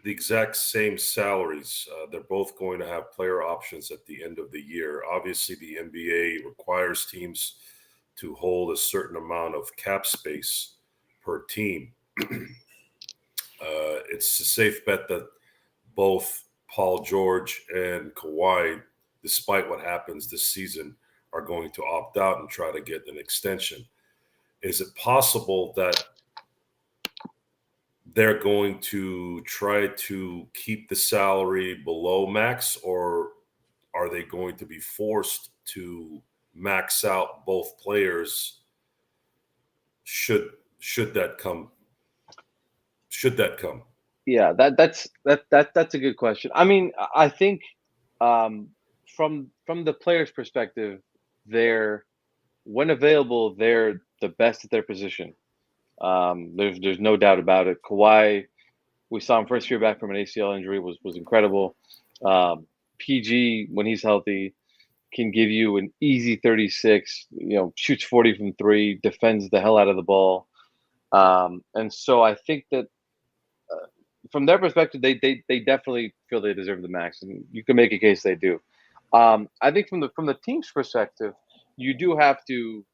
the exact same salaries. They're both going to have player options at the end of the year. Obviously, the NBA requires teams to hold a certain amount of cap space per team. It's a safe bet that both Paul George and Kawhi despite what happens this season, are going to opt out and try to get an extension. Is it possible that they're going to try to keep the salary below max, or are they going to be forced to max out both players should that come? Should that come? Yeah, that's a good question. I mean, I think from the player's perspective, they're when available, they're the best at their position. There's no doubt about it. Kawhi, we saw him first year back from an ACL injury, was incredible. PG, when he's healthy, can give you an easy 36. Shoots 40 from three, defends the hell out of the ball, and so I think that from their perspective, they definitely feel they deserve the max, and you can make a case they do. I think from the team's perspective, you do have to.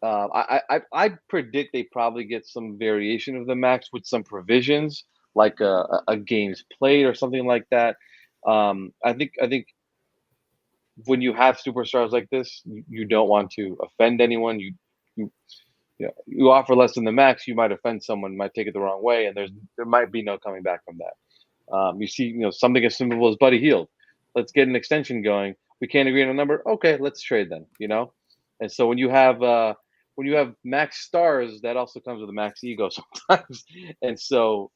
I predict they probably get some variation of the max with some provisions, like a games played or something like that. I think when you have superstars like this, you don't want to offend anyone. You you offer less than the max, you might offend someone, might take it the wrong way, and there might be no coming back from that. You see, something as simple as Buddy Hield. Let's get an extension going. We can't agree on a number. Okay, let's trade then. And so when you have max stars, that also comes with a max ego sometimes. And so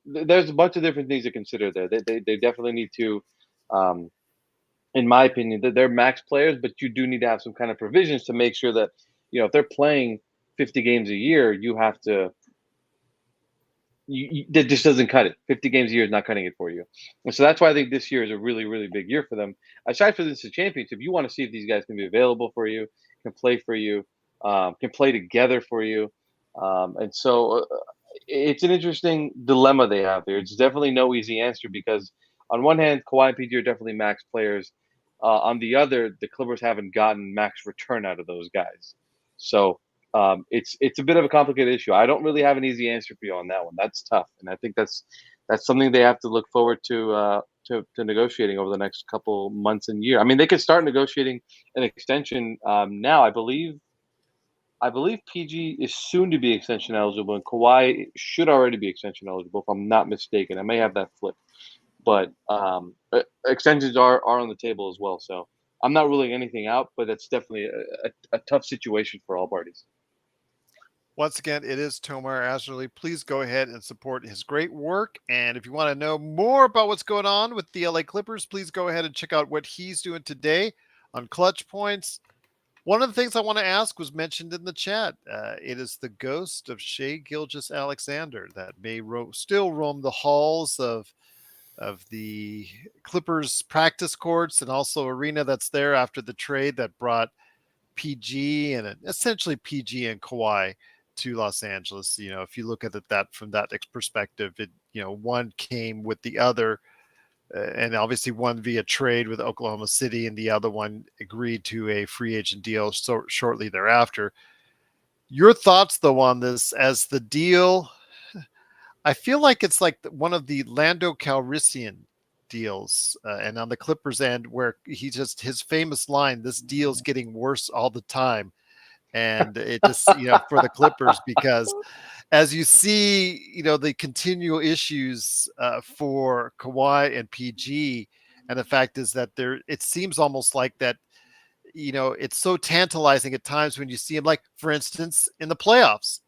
there's a bunch of different things to consider there. They definitely need to, in my opinion, that they're max players, but you do need to have some kind of provisions to make sure that if they're playing 50 games a year, you have to. That just doesn't cut it. 50 games a year is not cutting it for you. And so that's why I think this year is a really, really big year for them. Aside from this championship, you want to see if these guys can be available for you, can play for you, can play together for you. And so it's an interesting dilemma they have there. It's definitely no easy answer because on one hand, Kawhi and PG are definitely max players. On the other, the Clippers haven't gotten max return out of those guys. So it's a bit of a complicated issue. I don't really have an easy answer for you on that one. That's tough, and I think that's something they have to look forward to negotiating over the next couple months and year. I mean, they could start negotiating an extension now. I believe PG is soon to be extension eligible, and Kawhi should already be extension eligible, if I'm not mistaken. I may have that flipped, but extensions are on the table as well. So I'm not ruling anything out, but that's definitely a tough situation for all parties. Once again, it is Tomar Azarly. Please go ahead and support his great work. And if you want to know more about what's going on with the LA Clippers, please go ahead and check out what he's doing today on ClutchPoints. One of the things I want to ask was mentioned in the chat. It is the ghost of Shay Gilgeous-Alexander that may still roam the halls of the Clippers practice courts and also arena that's there after the trade that brought PG and essentially PG and Kawhi to Los Angeles. If you look at that from that perspective, one came with the other, and obviously one via trade with Oklahoma City, and the other one agreed to a free agent deal shortly thereafter. Your thoughts, though, on this as the deal? I feel like it's like one of the Lando Calrissian deals, and on the Clippers end, where his famous line, "This deal's getting worse all the time." And it just, for the Clippers, because as you see, the continual issues for Kawhi and PG, and the fact is that it seems almost like that, it's so tantalizing at times when you see him, like, for instance, in the playoffs,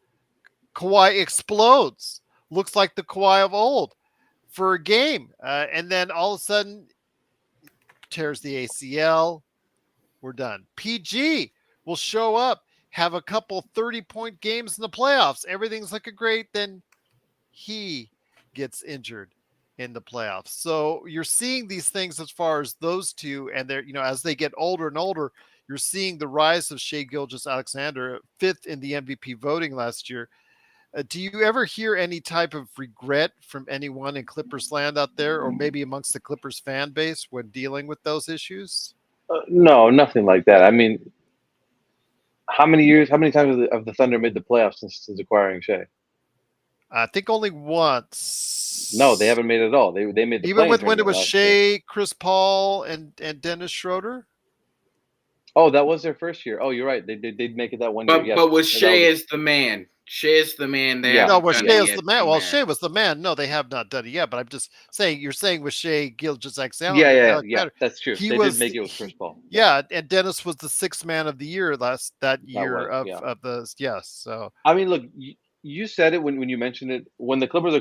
Kawhi explodes, looks like the Kawhi of old for a game. And then all of a sudden tears the ACL. We're done. PG will show up, have a couple 30-point games in the playoffs. Everything's looking great. Then he gets injured in the playoffs. So you're seeing these things as far as those two, and they're, as they get older and older, you're seeing the rise of Shay Gilgeous-Alexander, 5th in the MVP voting last year. Do you ever hear any type of regret from anyone in Clippers land out there, or maybe amongst the Clippers fan base when dealing with those issues? No, nothing like that. I mean, how many times have the Thunder made the playoffs since acquiring Shay? I think only once. No, they haven't made it at all. They made the Even playing when it tournament was last year. Shea, Chris Paul, and Dennis Schroeder. Oh, that was their first year. Oh, you're right. They did make it that one year. Yes. But with That Shea was as the man, Shea is the man. They Yeah. No, haven't well, done Shea it is yet. the man. Well, Tomer. Shea was the man. No, they have not done it yet. But I'm just saying, you're saying with Shea Gilgeous Yeah. Alexander, That's true. he They was did make it with Chris Paul. yeah, and Dennis was the sixth man of the year that year was, of the yes. So I mean, look, you said it when you mentioned it. When the Clippers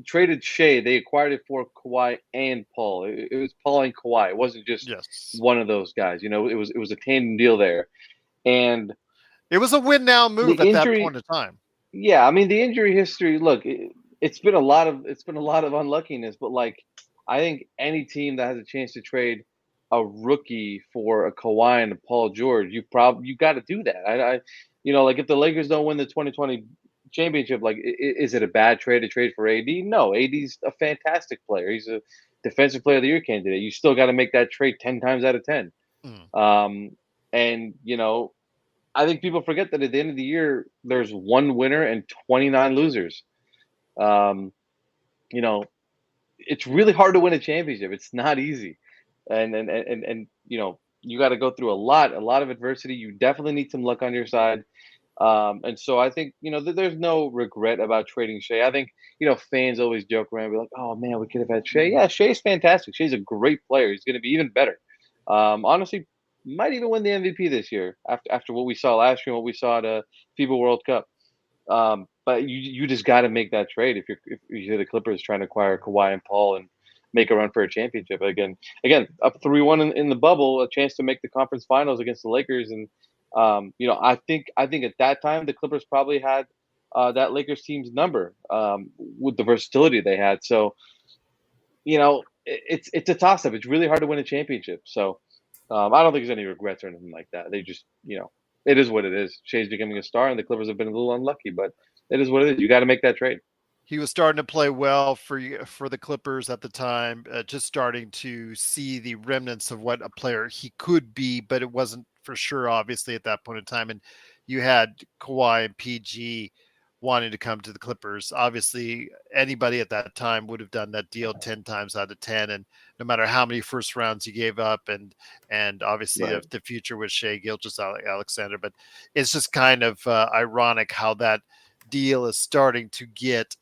traded Shea, they acquired it for Kawhi and Paul. It was Paul and Kawhi. It wasn't just yes, one of those guys. You know, it was a tandem deal there. And it was a win now the move at that injury, point in time. yeah, I mean the injury history. Look, it's been a lot of unluckiness, but like I think any team that has a chance to trade a rookie for a Kawhi and a Paul George, you got to do that. Like if the Lakers don't win the 2020 championship, like is it a bad trade to trade for AD? No, AD's a fantastic player. He's a defensive player of the year candidate. You still got to make that trade 10 times out of 10. And I think people forget that at the end of the year, there's one winner and 29 losers. Um, you know, it's really hard to win a championship. It's not easy, and you got to go through a lot of adversity. You definitely need some luck on your side. And so I think there's no regret about trading Shea. I think fans always joke around, be like, "Oh man, we could have had Shea." Yeah, Shea's fantastic. Shea's a great player. He's going to be even better. Honestly, might even win the MVP this year after what we saw last year and what we saw at FIBA World Cup. But you just got to make that trade if you're the Clippers trying to acquire Kawhi and Paul and make a run for a championship again. Up 3-1 in the bubble, a chance to make the conference finals against the Lakers, and I think at that time the Clippers probably had that Lakers team's number with the versatility they had. So it's a toss up. It's really hard to win a championship. So I don't think there's any regrets or anything like that. They just it is what it is. Shea's becoming a star, and the Clippers have been a little unlucky, but it is what it is. You got to make that trade. He was starting to play well for the Clippers at the time, just starting to see the remnants of what a player he could be, but it wasn't for sure, obviously, at that point in time. And you had Kawhi and PG wanting to come to the Clippers. Obviously, anybody at that time would have done that deal 10 times out of 10. And no matter how many first rounds you gave up, and obviously Right. the future with Shea Gilgeous Alexander, but it's just kind of ironic how that deal is starting to get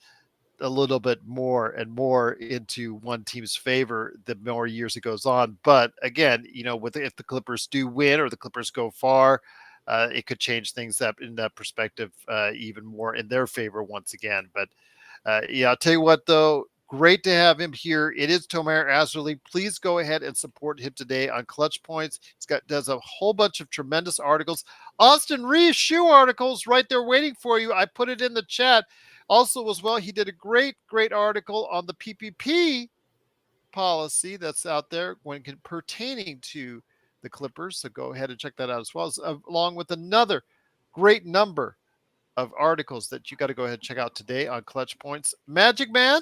a little bit more and more into one team's favor the more years it goes on. But again, if the Clippers do win or the Clippers go far, it could change things up in that perspective even more in their favor once again. But I'll tell you what, though, great to have him here. It is Tomer Azarly. Please go ahead and support him today on ClutchPoints. Does a whole bunch of tremendous articles. Austin Reeves shoe articles right there waiting for you. I put it in the chat. Also, as well, he did a great article on the PPP policy that's out there pertaining to the Clippers. So go ahead and check that out as well, along with another great number of articles that you got to go ahead and check out today on ClutchPoints. Magic Man,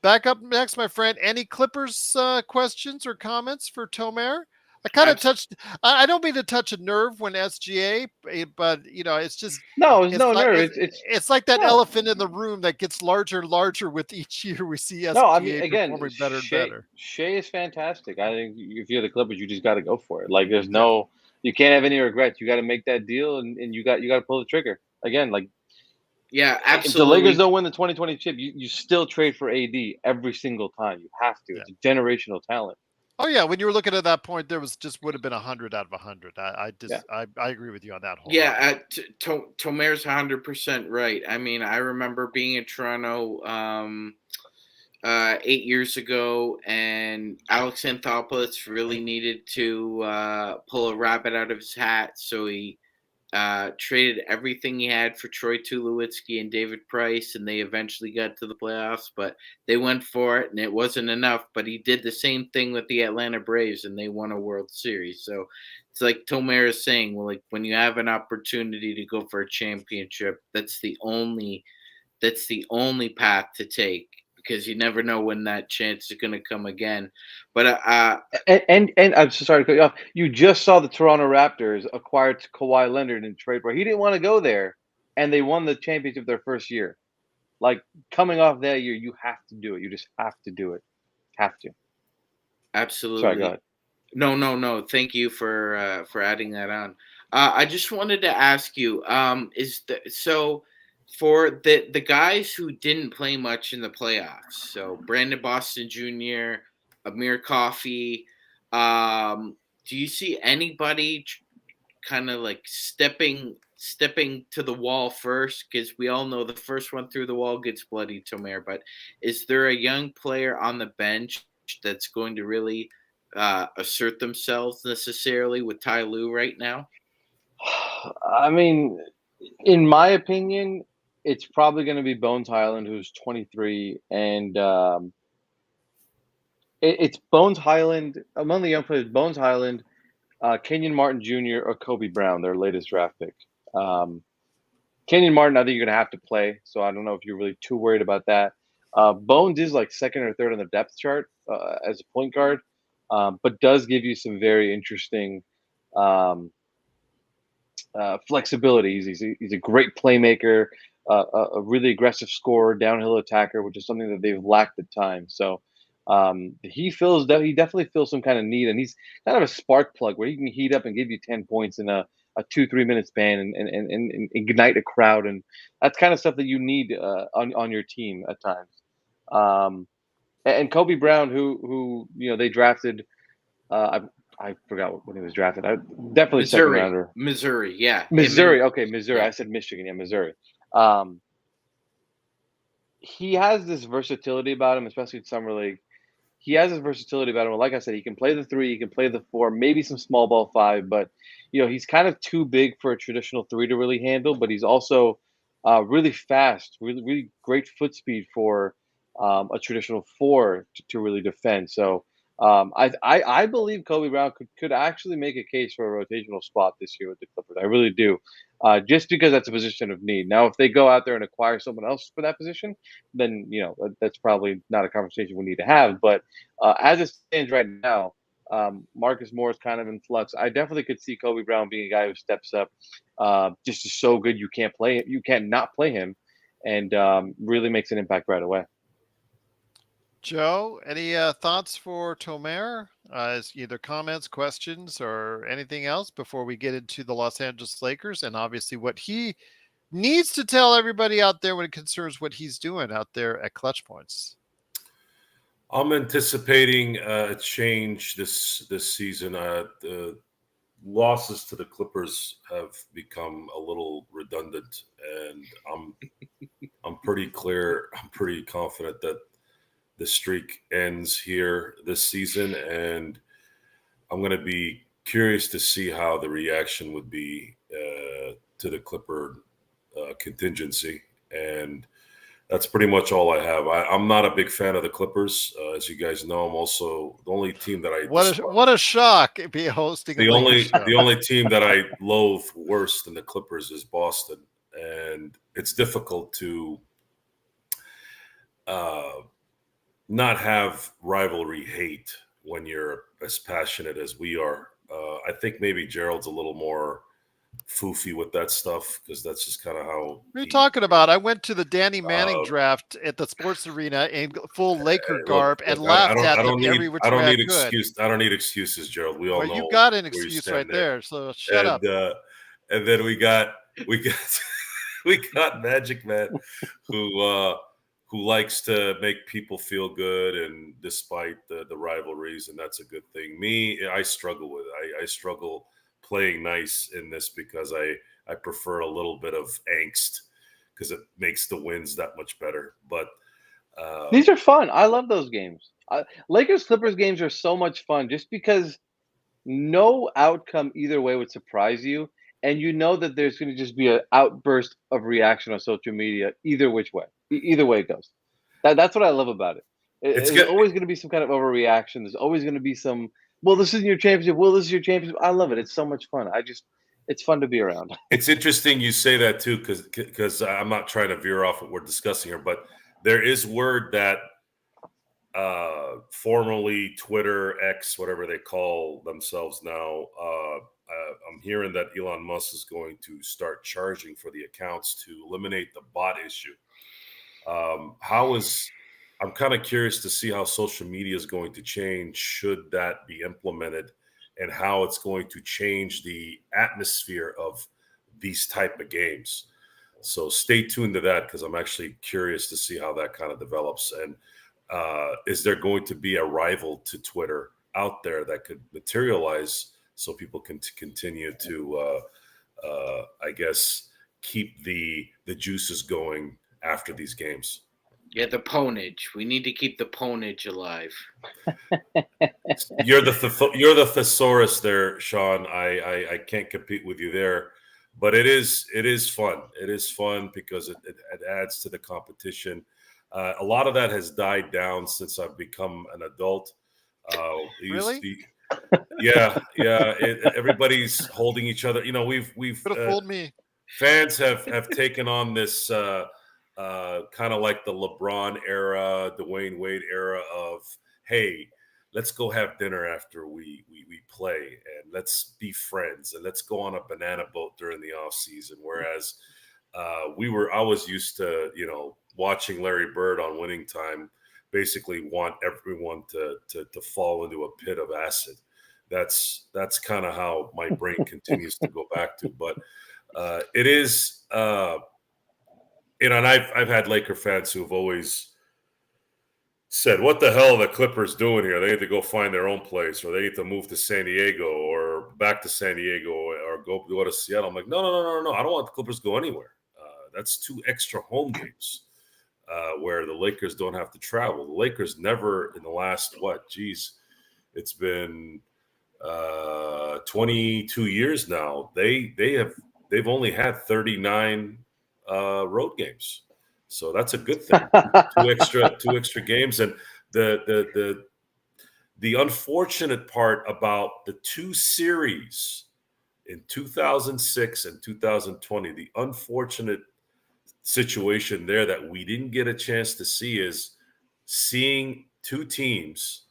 back up next, my friend. Any Clippers questions or comments for Tomer? I kind of touched. I don't mean to touch a nerve when SGA, but it's just No, it's it's no like nerve. it's like that No. elephant in the room that gets larger and larger with each year we see SGA No, I mean, again, performing better and better. Shea is fantastic. I think if you're the Clippers, you just got to go for it. Like, you can't have any regrets. You got to make that deal, and you got to pull the trigger again. Like, Yeah, if the absolutely. Lakers don't win the 2020 chip, you still trade for AD every single time. You have to. Yeah. It's a generational talent. Oh yeah, when you were looking at that point, there would have been 100 out of 100. I agree with you on that whole. Yeah, Tomer's 100% right. I mean, I remember being in Toronto 8 years ago, and Alex Anthopoulos really needed to pull a rabbit out of his hat, so he traded everything he had for Troy Tulowitzki and David Price, and they eventually got to the playoffs, but they went for it, and it wasn't enough. But he did the same thing with the Atlanta Braves, and they won a World Series. So it's like Tomer is saying, well, like when you have an opportunity to go for a championship, that's the only path to take, because you never know when that chance is going to come again. But And I'm so sorry to cut you off. You just saw the Toronto Raptors acquired Kawhi Leonard in trade where he didn't want to go there, and they won the championship their first year. like coming off that year, you have to do it. You just have to do it. Have to. Absolutely. Sorry, go ahead. No. Thank you for adding that on. I just wanted to ask you, so for the guys who didn't play much in the playoffs, so Brandon Boston Jr., Amir Coffey, do you see anybody kind of like stepping to the wall first? Because we all know the first one through the wall gets bloody, Tomer. But is there a young player on the bench that's going to really assert themselves necessarily with Ty Lue right now? I mean, in my opinion, it's probably going to be Bones Highland, who's 23, and it's Bones Highland among the young players. Bones Highland, Kenyon Martin Jr. or Kobe Brown, their latest draft pick. Kenyon Martin, I think you're going to have to play, so I don't know if you're really too worried about that. Bones is like second or third on the depth chart as a point guard, but does give you some very interesting flexibility. He's a great playmaker, a really aggressive scorer, downhill attacker, which is something that they've lacked at times. So he definitely feels some kind of need, and he's kind of a spark plug where he can heat up and give you 10 points in a 2-3 minute span and ignite a crowd, and that's kind of stuff that you need on your team at times. And Kobe Brown, who they drafted. I forgot when he was drafted. Definitely second rounder. Missouri, yeah. Missouri. Okay, Missouri. Yeah. I said Michigan. Yeah, Missouri. He has this versatility about him, especially in summer league. He has this versatility about him. Like I said, he can play the 3, he can play the 4, maybe some small ball 5, but he's kind of too big for a traditional 3 to really handle. But he's also really fast, really great foot speed for a traditional 4 to really defend. So I believe Kobe Brown could actually make a case for a rotational spot this year with the Clippers. I really do, just because that's a position of need. Now, if they go out there and acquire someone else for that position, then that's probably not a conversation we need to have. But as it stands right now, Marcus Morris kind of in flux. I definitely could see Kobe Brown being a guy who steps up, just is so good you can't play him, you can't not play him, and really makes an impact right away. Joe, any thoughts for Tomer? Either comments, questions, or anything else before we get into the Los Angeles Lakers and obviously what he needs to tell everybody out there when it concerns what he's doing out there at ClutchPoints? I'm anticipating a change this season. The losses to the Clippers have become a little redundant, and I'm pretty clear. I'm pretty confident that the streak ends here this season, and I'm going to be curious to see how the reaction would be to the Clipper contingency. And that's pretty much all I have. I'm not a big fan of the Clippers. As you guys know, I'm also the only team that I what a shock be hosting the only team that I loathe worse than the Clippers is Boston, and it's difficult to not have rivalry hate when you're as passionate as we are. I think maybe Gerald's a little more foofy with that stuff because that's just kind of how. What are you talking about? I went to the Danny Manning draft at the sports arena in full Laker garb and laughed at them every which way I could. I don't need excuses, Gerald. We all know. You got an excuse right there, so shut up. And then we got Magic Man, who likes to make people feel good, and despite the rivalries, and that's a good thing. Me, I struggle with it. I struggle playing nice in this because I prefer a little bit of angst because it makes the wins that much better. But these are fun. I love those games. Lakers Clippers games are so much fun just because no outcome either way would surprise you. And you know that there's going to just be an outburst of reaction on social media either which way. Either way it goes. That's what I love about it. There's always going to be some kind of overreaction. There's always going to be some, well, this isn't your championship. Well, this is your championship. I love it. It's so much fun. It's fun to be around. It's interesting you say that too, because I'm not trying to veer off what we're discussing here, but there is word that formerly Twitter, X, whatever they call themselves now, I'm hearing that Elon Musk is going to start charging for the accounts to eliminate the bot issue. I'm kind of curious to see how social media is going to change should that be implemented, and how it's going to change the atmosphere of these type of games. So stay tuned to that, because I'm actually curious to see how that kind of develops. And is there going to be a rival to Twitter out there that could materialize so people can continue to, I guess, keep the juices going after these games? Yeah, the ponage. We need to keep the ponage alive. You're the thesaurus there, Sean. I can't compete with you there, but it is fun. It is fun because it adds to the competition. A lot of that has died down since I've become an adult. Really? Yeah. Everybody's holding each other. You know, we've Could have fooled me. fans have taken on this kind of like the LeBron era, Dwayne Wade era of, hey, let's go have dinner after we play, and let's be friends, and let's go on a banana boat during the off season. Whereas I was used to, watching Larry Bird on Winning Time basically want everyone to fall into a pit of acid. That's kind of how my brain continues to go back to. But it is, and I've had Laker fans who've always said, "What the hell are the Clippers doing here? They need to go find their own place, or they need to move to San Diego, or back to San Diego, or go to Seattle." I'm like, no. I don't want the Clippers to go anywhere. That's 2 extra home games where the Lakers don't have to travel. The Lakers never, in the last it's been 22 years now. They've only had 39 road games. So that's a good thing. two extra games. And the unfortunate part about the 2 series in 2006 and 2020, the unfortunate situation there that we didn't get a chance to see is seeing 2 teams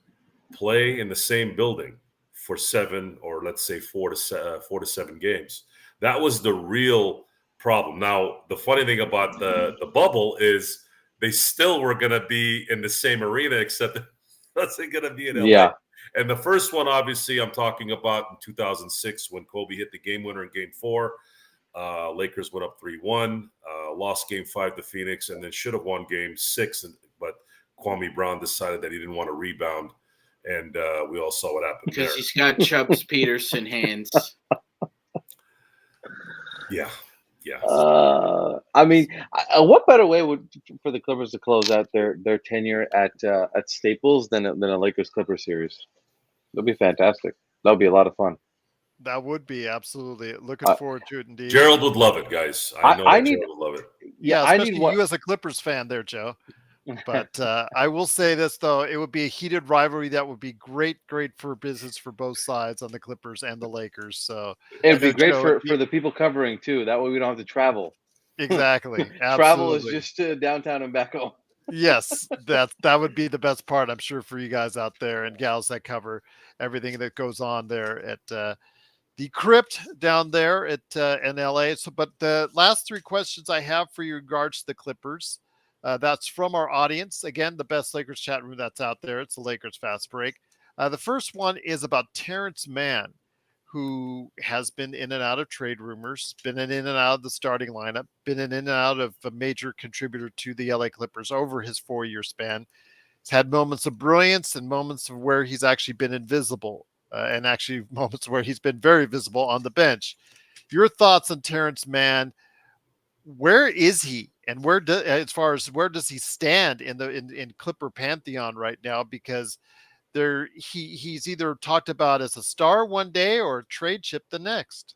play in the same building for 7, or let's say 4 to 7 games. That was the real problem. Now, the funny thing about the bubble is they still were going to be in the same arena, except it wasn't going to be in LA. Yeah. And the first one, obviously, I'm talking about in 2006 when Kobe hit the game winner in Game 4. Lakers went up 3-1, lost Game 5 to Phoenix, and then should have won Game 6. But Kwame Brown decided that he didn't want to rebound, and we all saw what happened because there. He's got Chubbs Peterson hands. Yeah. I mean, what better way for the Clippers to close out their tenure at Staples than a Lakers Clippers series? That'd be fantastic. That would be a lot of fun. That would be absolutely looking forward to it indeed. Gerald would love it, guys. I know Gerald would love it. Yeah, especially you as a Clippers fan there, Joe. But I will say this, though. It would be a heated rivalry that would be great for business for both sides on the Clippers and the Lakers. So it'd be great for the people covering, too. That way we don't have to travel. Exactly. Travel is just downtown and back home. Yes, that would be the best part, I'm sure, for you guys out there and gals that cover everything that goes on there at the crypt down there at in LA. So, but the last 3 questions I have for you in regards to the Clippers. That's from our audience. Again, the best Lakers chat room that's out there. It's the Lakers Fast Break. The first one is about Terence Mann, who has been in and out of trade rumors, been in and out of the starting lineup, been in and out of a major contributor to the LA Clippers over his 4-year span. He's had moments of brilliance and moments of where he's actually been invisible, and actually moments where he's been very visible on the bench. Your thoughts on Terence Mann? Where is he, and as far as where does he stand in Clipper pantheon right now? Because he's either talked about as a star one day or a trade chip the next.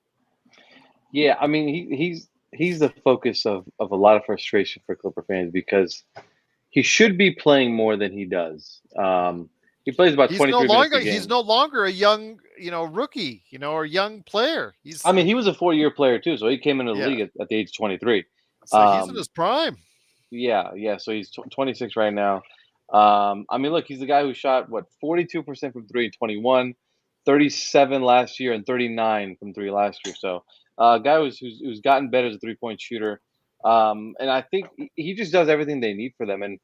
Yeah, I mean he's the focus of a lot of frustration for Clipper fans because he should be playing more than he does. He plays about 23 minutes a game. He's no longer a young, rookie, or young player. He was a 4-year player too, so he came into the league at the age of 23. So he's in his prime. Yeah. So he's 26 right now. I mean, look, he's the guy who shot 42% from 3 in 21, 37 last year, and 39 from 3 last year. So, guy who's gotten better as a 3-point shooter. And I think he just does everything they need for them. And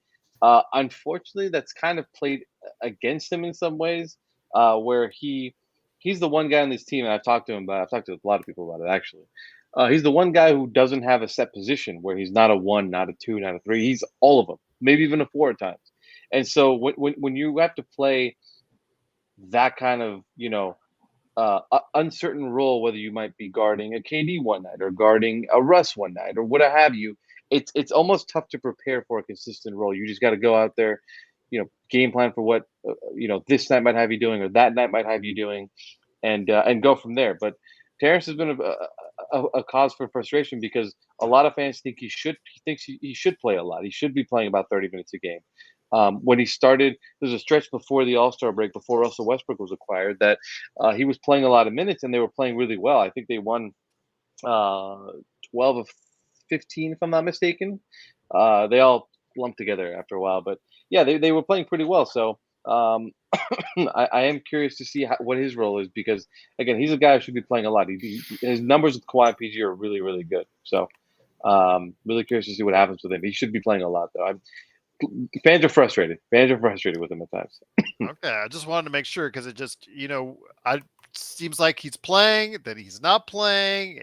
unfortunately, that's kind of played against him in some ways, where he's the one guy on this team, and I've talked to him about. I've talked to a lot of people about it actually. He's the one guy who doesn't have a set position, where he's not a one, not a two, not a three. He's all of them, maybe even a four at times. And so when you have to play that kind of uncertain role, whether you might be guarding a KD one night or guarding a Russ one night or what have you, it's almost tough to prepare for a consistent role. You just got to go out there, game plan for what this night might have you doing or that night might have you doing, and go from there. But Terrence has been a cause for frustration because a lot of fans think he thinks he should play a lot. He should be playing about 30 minutes a game. When he started, there's a stretch before the All-Star break, before Russell Westbrook was acquired, that he was playing a lot of minutes and they were playing really well. I think they won 12 of 15, if I'm not mistaken. They all lumped together after a while, but yeah, they were playing pretty well. So I am curious to see what his role is because, again, he's a guy who should be playing a lot. His numbers with Kawhi and PG are really, really good. So really curious to see what happens with him. He should be playing a lot, though. Fans are frustrated. Fans are frustrated with him at times. Okay, I just wanted to make sure because it just, I seems like he's playing, then he's not playing.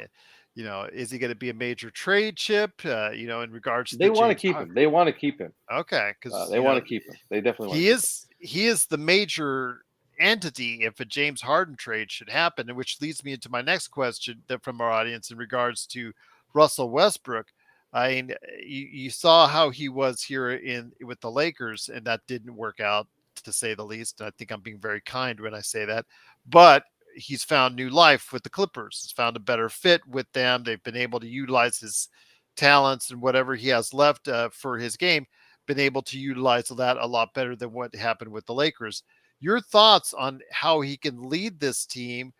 Is he going to be a major trade chip? In regards to They want to James keep Harden? him. They want to keep him. Okay, because They want to keep him. They definitely want. He is the major entity if a James Harden trade should happen, and which leads me into my next question from our audience in regards to Russell Westbrook. I mean, you saw how he was here with the Lakers, and that didn't work out, to say the least. I think I'm being very kind when I say that, but he's found new life with the Clippers. He's found a better fit with them. They've been able to utilize his talents and whatever he has left for his game, been able to utilize that a lot better than what happened with the Lakers. Your thoughts on how he can lead this team?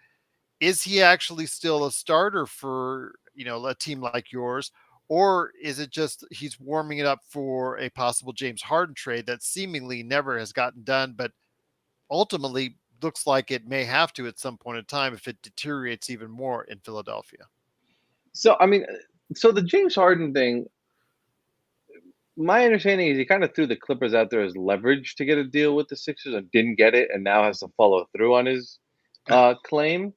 Is he actually still a starter for, a team like yours? Or is it just he's warming it up for a possible James Harden trade that seemingly never has gotten done, but ultimately looks like it may have to at some point in time if it deteriorates even more in Philadelphia? So the James Harden thing. My understanding is he kind of threw the Clippers out there as leverage to get a deal with the Sixers and didn't get it, and now has to follow through on his claim.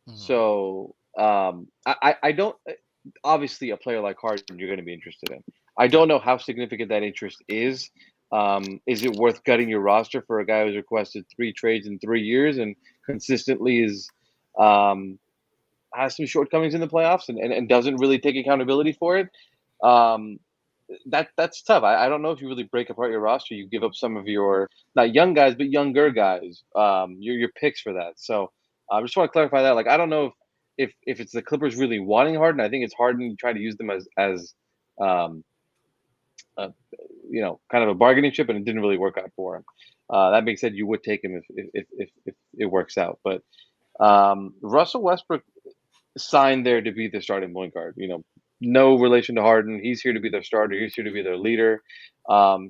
Mhm. So I don't. Obviously, a player like Harden, you're going to be interested in. I don't know how significant that interest is. Is it worth gutting your roster for a guy who's requested 3 trades in 3 years and consistently has some shortcomings in the playoffs and doesn't really take accountability for it? That's tough. I don't know if you really break apart your roster. You give up some of your not young guys, but younger guys. Your picks for that. So I just want to clarify that. Like I don't know if it's the Clippers really wanting Harden. I think it's Harden trying to use them as um, kind of a bargaining chip, and it didn't really work out for him. That being said, you would take him if it works out. But Russell Westbrook signed there to be the starting point guard. No relation to Harden. He's here to be their starter. He's here to be their leader.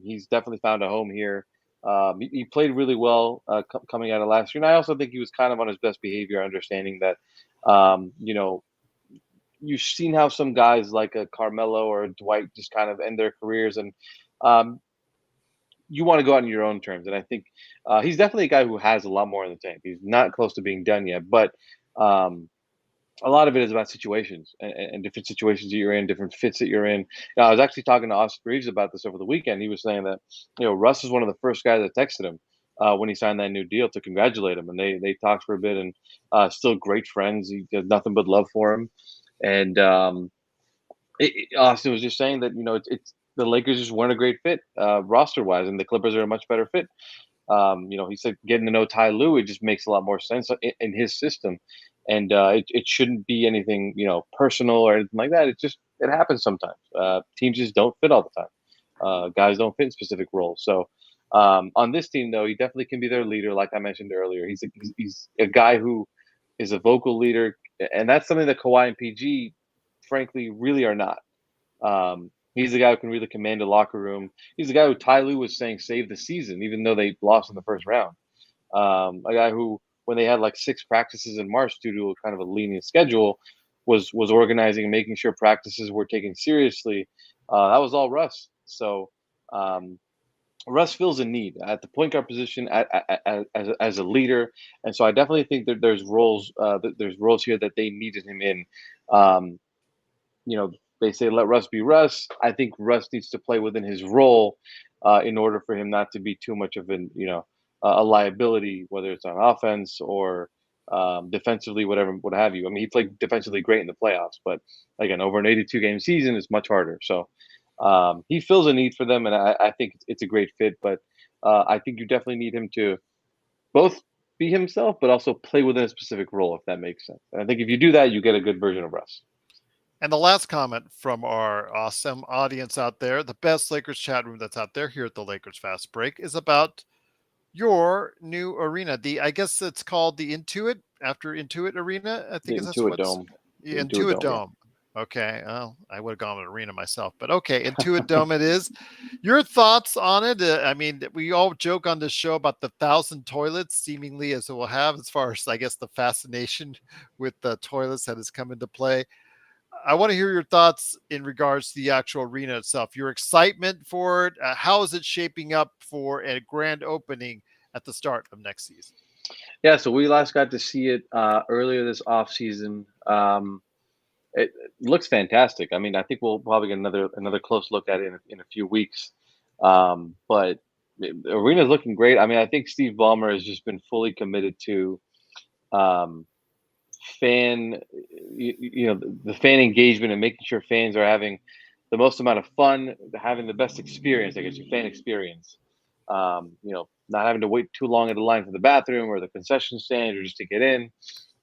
He's definitely found a home here. He played really well coming out of last year. And I also think he was kind of on his best behavior, understanding that, you've seen how some guys like a Carmelo or a Dwight just kind of end their careers. And you want to go out on your own terms. And I think he's definitely a guy who has a lot more in the tank. He's not close to being done yet, but a lot of it is about situations and different situations that you're in, different fits that you're in. I was actually talking to Austin Reeves about this over the weekend. He was saying that, Russ is one of the first guys that texted him when he signed that new deal to congratulate him. And they talked for a bit and still great friends. He has nothing but love for him. And Austin was just saying that, it's the Lakers just weren't a great fit roster wise, and the Clippers are a much better fit. He said getting to know Ty Lue, it just makes a lot more sense in his system. And it shouldn't be anything, personal or anything like that. It happens sometimes. Teams just don't fit all the time. Guys don't fit in specific roles. So on this team, though, he definitely can be their leader. Like I mentioned earlier, he's a guy who is a vocal leader, and that's something that Kawhi and PG, frankly, really are not. He's the guy who can really command a locker room. He's the guy who Ty Lue was saying saved the season, even though they lost in the first round. A guy who, when they had like 6 practices in March due to a kind of a lenient schedule, was organizing and making sure practices were taken seriously. That was all Russ. So Russ feels a need at the point guard position as a leader, and so I definitely think that there's roles here that they needed him in. Um, you know, they say let Russ be Russ. I think Russ needs to play within his role in order for him not to be too much of an a liability, whether it's on offense or defensively, whatever, what have you. I mean, he played defensively great in the playoffs, but again, over an 82 game season is much harder. So he fills a need for them, and I think it's a great fit. But I think you definitely need him to both be himself, but also play within a specific role, if that makes sense. And I think if you do that, you get a good version of Russ. And the last comment from our awesome audience out there, the best Lakers chat room that's out there here at the Lakers Fast Break, is about your new arena. I guess it's called the Intuit, after Intuit Arena. I The think that's Intuit what's Dome. the Intuit Intuit Dome. Dome. Okay. Well, I would have gone with arena myself, but okay. Intuit Dome it is. Your thoughts on it? I mean, we all joke on this show about the 1,000 toilets seemingly as it will have, as far as I guess the fascination with the toilets that has come into play. I want to hear your thoughts in regards to the actual arena itself, your excitement for it. How is it shaping up for a grand opening at the start of next season? Yeah, so we last got to see it earlier this off season. It looks fantastic. I mean, I think we'll probably get another close look at it in a few weeks. But the arena's looking great. I mean, I think Steve Ballmer has just been fully committed to um, fan, the fan engagement and making sure fans are having the most amount of fun, having the best experience. I guess your fan experience. Not having to wait too long in the line for the bathroom or the concession stand or just to get in.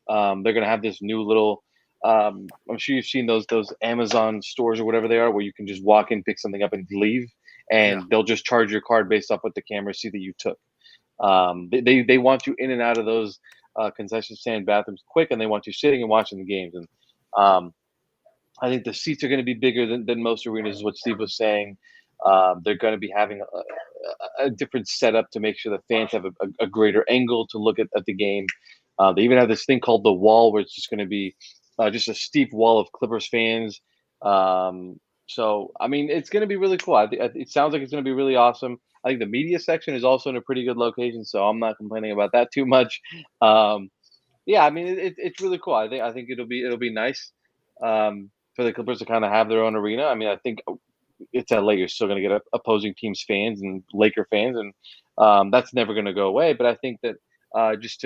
They're gonna have this new little. I'm sure you've seen those Amazon stores or whatever they are, where you can just walk in, pick something up, and leave, Yeah. and they'll just charge your card based off what the cameras see that you took. They want you in and out of those concession stand bathrooms quick, and they want you sitting and watching the games. And um, I think the seats are going to be bigger than most arenas, is what Steve was saying. They're going to be having a different setup to make sure the fans have a greater angle to look at the game. They even have this thing called the wall, where it's just going to be just a steep wall of Clippers fans. So, I mean, it's going to be really cool. It sounds like it's going to be really awesome. I think the media section is also in a pretty good location, so I'm not complaining about that too much. Yeah, I mean, it's really cool. I think it'll be nice for the Clippers to kind of have their own arena. I mean, I think it's LA. You're still going to get opposing teams fans and Laker fans, and that's never going to go away. But I think that just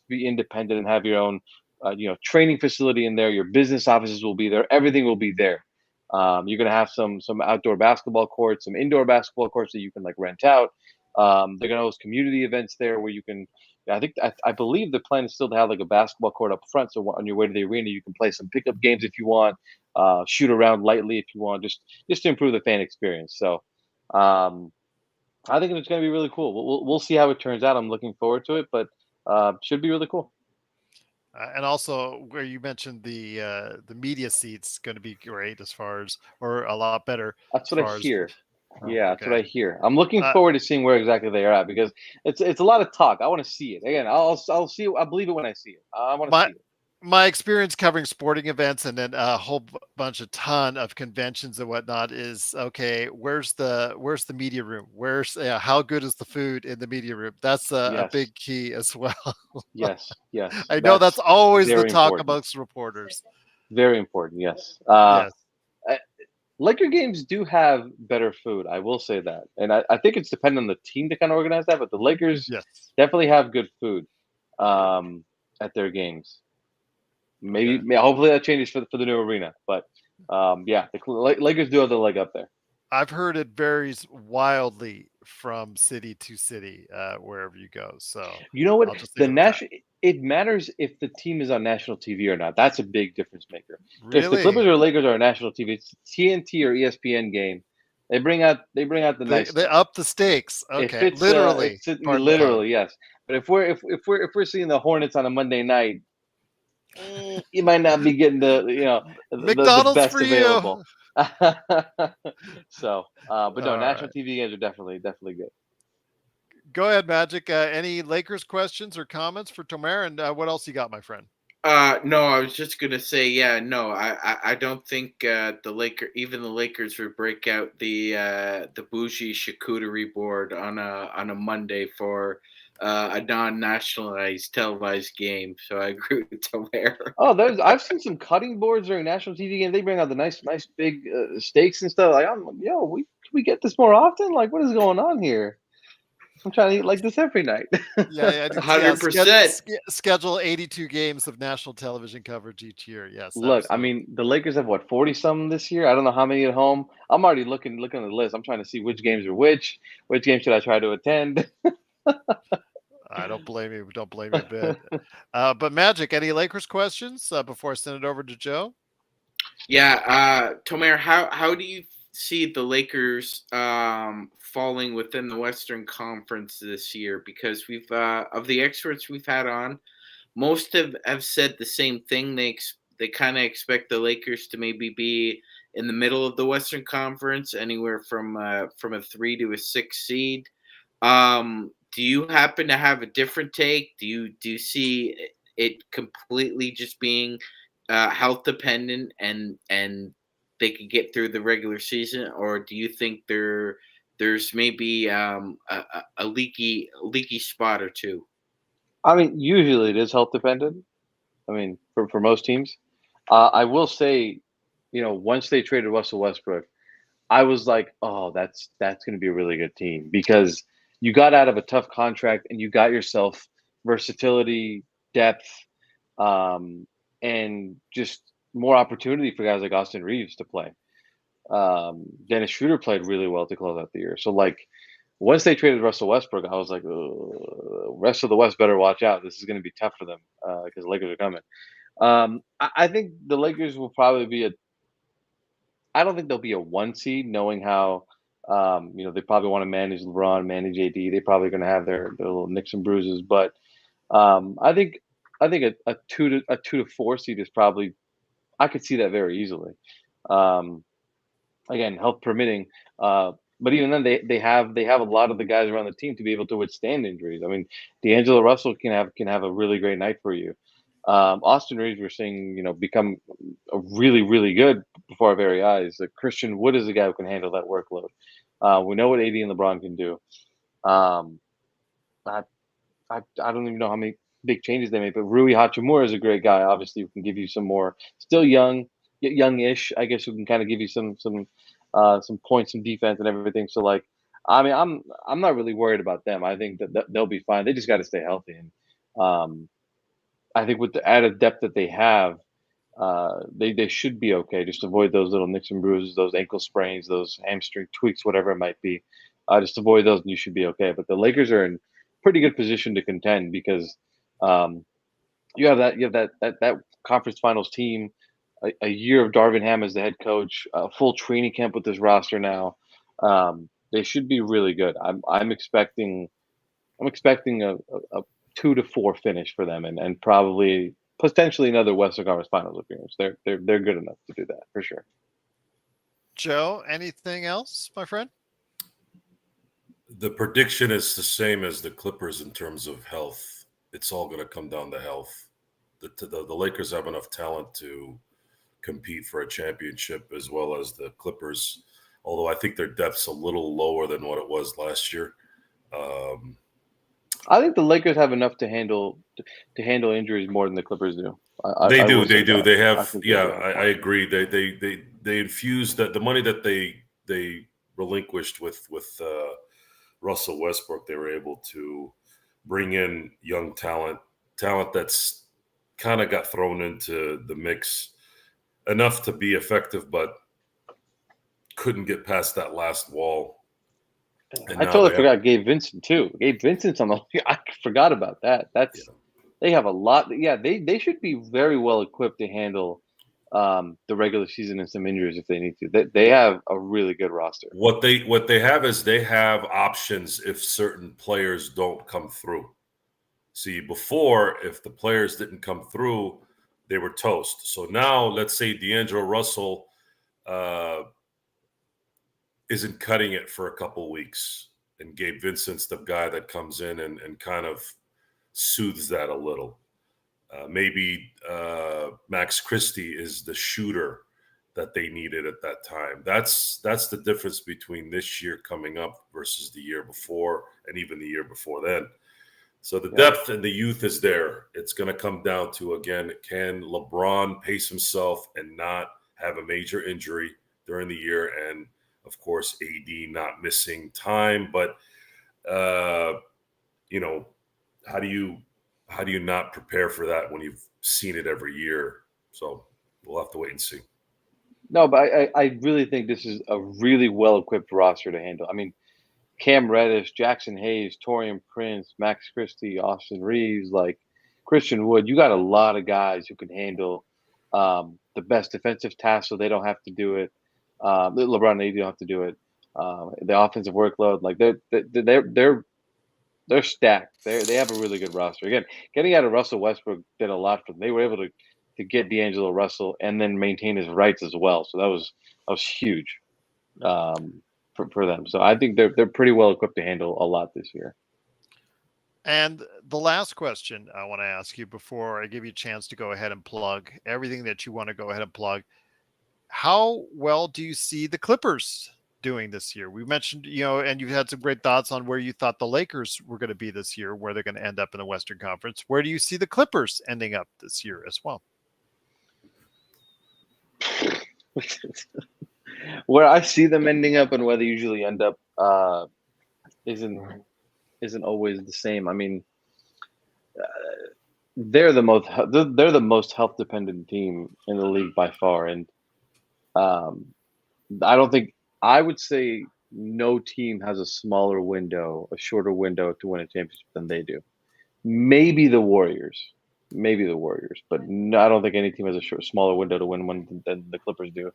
be independent and have your own training facility in there. Your business offices will be there. Everything will be there. You're going to have some outdoor basketball courts, some indoor basketball courts that you can like rent out. They're going to host community events there where you can. I believe the plan is still to have like a basketball court up front. So on your way to the arena, you can play some pickup games if you want, shoot around lightly if you want, just to improve the fan experience. So I think it's going to be really cool. We'll see how it turns out. I'm looking forward to it, but should be really cool. And also, where you mentioned the media seats going to be great as far as, or a lot better That's as what I far as. hear. Oh, Yeah, that's what I okay. hear. I'm looking Uh, forward to seeing where exactly they are at, because it's a lot of talk. I want to see it again. I'll see it. I believe it when I see it. I want to my see it. my experience covering sporting events and then a whole bunch of ton of conventions and whatnot is okay. Where's the media room? How good is the food in the media room? That's a Yes, big key as well. yes, yes. I know that's That's always the very talk important. amongst reporters. Very important. Yes. Yes. Uh, Laker games do have better food. I will say that, and I think it's dependent on the team to kind of organize that. But the Lakers Yes. definitely have good food at their games. Okay. Hopefully that changes for the new arena. But yeah, the Lakers do have the leg up there. I've heard it varies wildly from city to city, wherever you go. So You know what? I'll just leave The it at that. national It matters if the team is on national TV or not. That's a big difference maker. If the Clippers Really? or Lakers are on national TV, it's TNT or ESPN game. They bring out the They nice they stuff. up the stakes. If Okay. it's Literally. it's Pardon the pun. literally, yes. But if we're seeing the Hornets on a Monday night, you might not be getting the McDonald's best for available. you. So, but no, All national right. TV games are definitely good. Go ahead, Magic. Any Lakers questions or comments for Tomer? And what else you got, my friend? No, I was just gonna say, yeah, no, I don't think even the Lakers would break out the bougie charcuterie board on a Monday for a non-nationalized televised game. So I agree with Tomer. Oh, I've seen some cutting boards during national TV games. They bring out the nice big steaks and stuff. Like, can we get this more often? Like, what is going on here? I'm trying to eat like this every night. Yeah, 100%. schedule 82 games of national television coverage each year. Yes, Look, I absolutely. mean, the Lakers have what, 40 some this year? I don't know how many at home. I'm already looking at the list. I'm trying to see which games are which games should I try to attend. I don't blame you. Don't blame you a bit. But Magic, any Lakers questions before I send it over to Joe? Yeah, Tomer, how do you see the Lakers falling within the Western Conference this year? Because we've of the experts we've had on, most have said the same thing. They kind of expect the Lakers to maybe be in the middle of the Western Conference, anywhere from a 3 to a 6 seed. Do you happen to have a different take? Do you see it completely just being health dependent, and they could get through the regular season, or do you think there's maybe a leaky spot or two? I mean, usually it is health dependent. I mean, for most teams. I will say, once they traded Russell Westbrook, I was like, oh, that's going to be a really good team because you got out of a tough contract and you got yourself versatility, depth, um, and just more opportunity for guys like Austin Reeves to play. Dennis Schroeder played really well to close out the year. So like once they traded Russell Westbrook, I was like, rest of the West better watch out. This is going to be tough for them because the Lakers are coming. I think the Lakers will probably be I don't think they'll be a 1 seed, knowing how they probably want to manage LeBron, manage AD. They're probably going to have their little nicks and bruises, but I think a 2 to 4 seed is probably I could see that very easily. Um, Again, health permitting. But even then, they have a lot of the guys around the team to be able to withstand injuries. I mean, D'Angelo Russell can have a really great night for you. Austin Reeves, we're seeing, become a really really good before our very eyes. Christian Wood is a guy who can handle that workload. We know what AD and LeBron can do. Um, I, I don't even know how many big changes they made, but Rui Hachimura is a great guy. Obviously, who can give you some more. Still young, yet youngish, I guess, who can kind of give you some points, some defense, and everything. So like, I mean, I'm not really worried about them. I think that they'll be fine. They just got to stay healthy, and I think with the added depth that they have, they should be okay. Just avoid those little nicks and bruises, those ankle sprains, those hamstring tweaks, whatever it might be. Just avoid those, and you should be okay. But the Lakers are in pretty good position to contend because um, you have that conference finals team, a year of Darvin Ham as the head coach, a full training camp with this roster now. They should be really good. I'm expecting a 2 to 4 finish for them, and probably potentially another Western Conference Finals appearance. They're good enough to do that for sure. Joe, anything else, my friend? The prediction is the same as the Clippers in terms of health. It's all going to come down to health. The Lakers have enough talent to compete for a championship as well as the Clippers, although I think their depth's a little lower than what it was last year. I think the Lakers have enough to handle injuries more than the Clippers do. They I do. will say They do. that. They I have. think they Yeah, do. I agree. They infused that the money that they relinquished with Russell Westbrook. They were able to bring in young talent that's kind of got thrown into the mix enough to be effective, but couldn't get past that last wall. And I now totally they have. forgot Gabe Vincent too. Gabe Vincent's on the. I forgot about that. They have a lot. Yeah, they should be very well equipped to handle the regular season and some injuries if they need to. They have a really good roster. What they have is they have options if certain players don't come through. See, before, if the players didn't come through, they were toast. So now, let's say D'Angelo Russell isn't cutting it for a couple weeks, and Gabe Vincent's the guy that comes in and kind of soothes that a little. Maybe Max Christie is the shooter that they needed at that time. That's the difference between this year coming up versus the year before and even the year before then. So the depth and the youth is there. It's going to come down to, again, can LeBron pace himself and not have a major injury during the year? And, of course, AD not missing time. But, you know, how do you not prepare for that when you've seen it every year? So we'll have to wait and see. No, but I really think this is a really well-equipped roster to handle. I mean, Cam Reddish, Jackson Hayes, Taurean Prince, Max Christie, Austin Reeves, like Christian Wood. You got a lot of guys who can handle the best defensive tasks, so they don't have to do it. LeBron and AD don't have to do it. The offensive workload, like they're stacked. They have a really good roster. Again, getting out of Russell Westbrook did a lot for them. They were able to get D'Angelo Russell and then maintain his rights as well. So that was huge. For them. So I think they're pretty well equipped to handle a lot this year. And the last question I want to ask you before I give you a chance to go ahead and plug everything that you want to go ahead and plug. How well do you see the Clippers doing this year? We mentioned, and you've had some great thoughts on where you thought the Lakers were going to be this year, where they're going to end up in the Western Conference. Where do you see the Clippers ending up this year as well? Where I see them ending up and where they usually end up isn't always the same. I mean, they're the most health dependent team in the league by far, and I would say no team has a shorter window to win a championship than they do. Maybe the Warriors, but no, I don't think any team has a smaller window to win one than the Clippers do.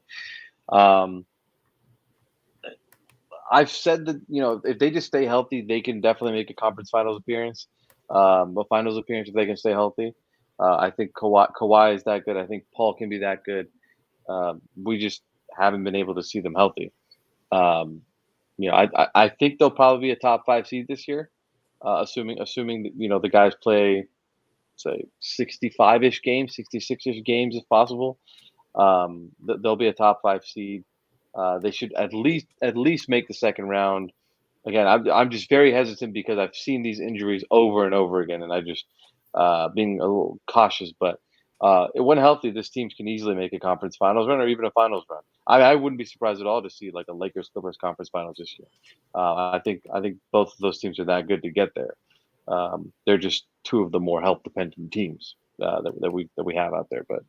I've said that, if they just stay healthy, they can definitely make a conference finals appearance, a finals appearance if they can stay healthy. I think Kawhi is that good. I think Paul can be that good. We just haven't been able to see them healthy. I think they'll probably be a top 5 seed this year, assuming that, the guys play, say, 65-ish games, 66-ish games if possible. They'll be a top 5 seed. They should at least make the second round. Again, I'm just very hesitant because I've seen these injuries over and over again, and I just being a little cautious. But when healthy, this team can easily make a conference finals run or even a finals run. I wouldn't be surprised at all to see like a Lakers Clippers conference finals this year. I think both of those teams are that good to get there. They're just two of the more health dependent teams that we have out there, but.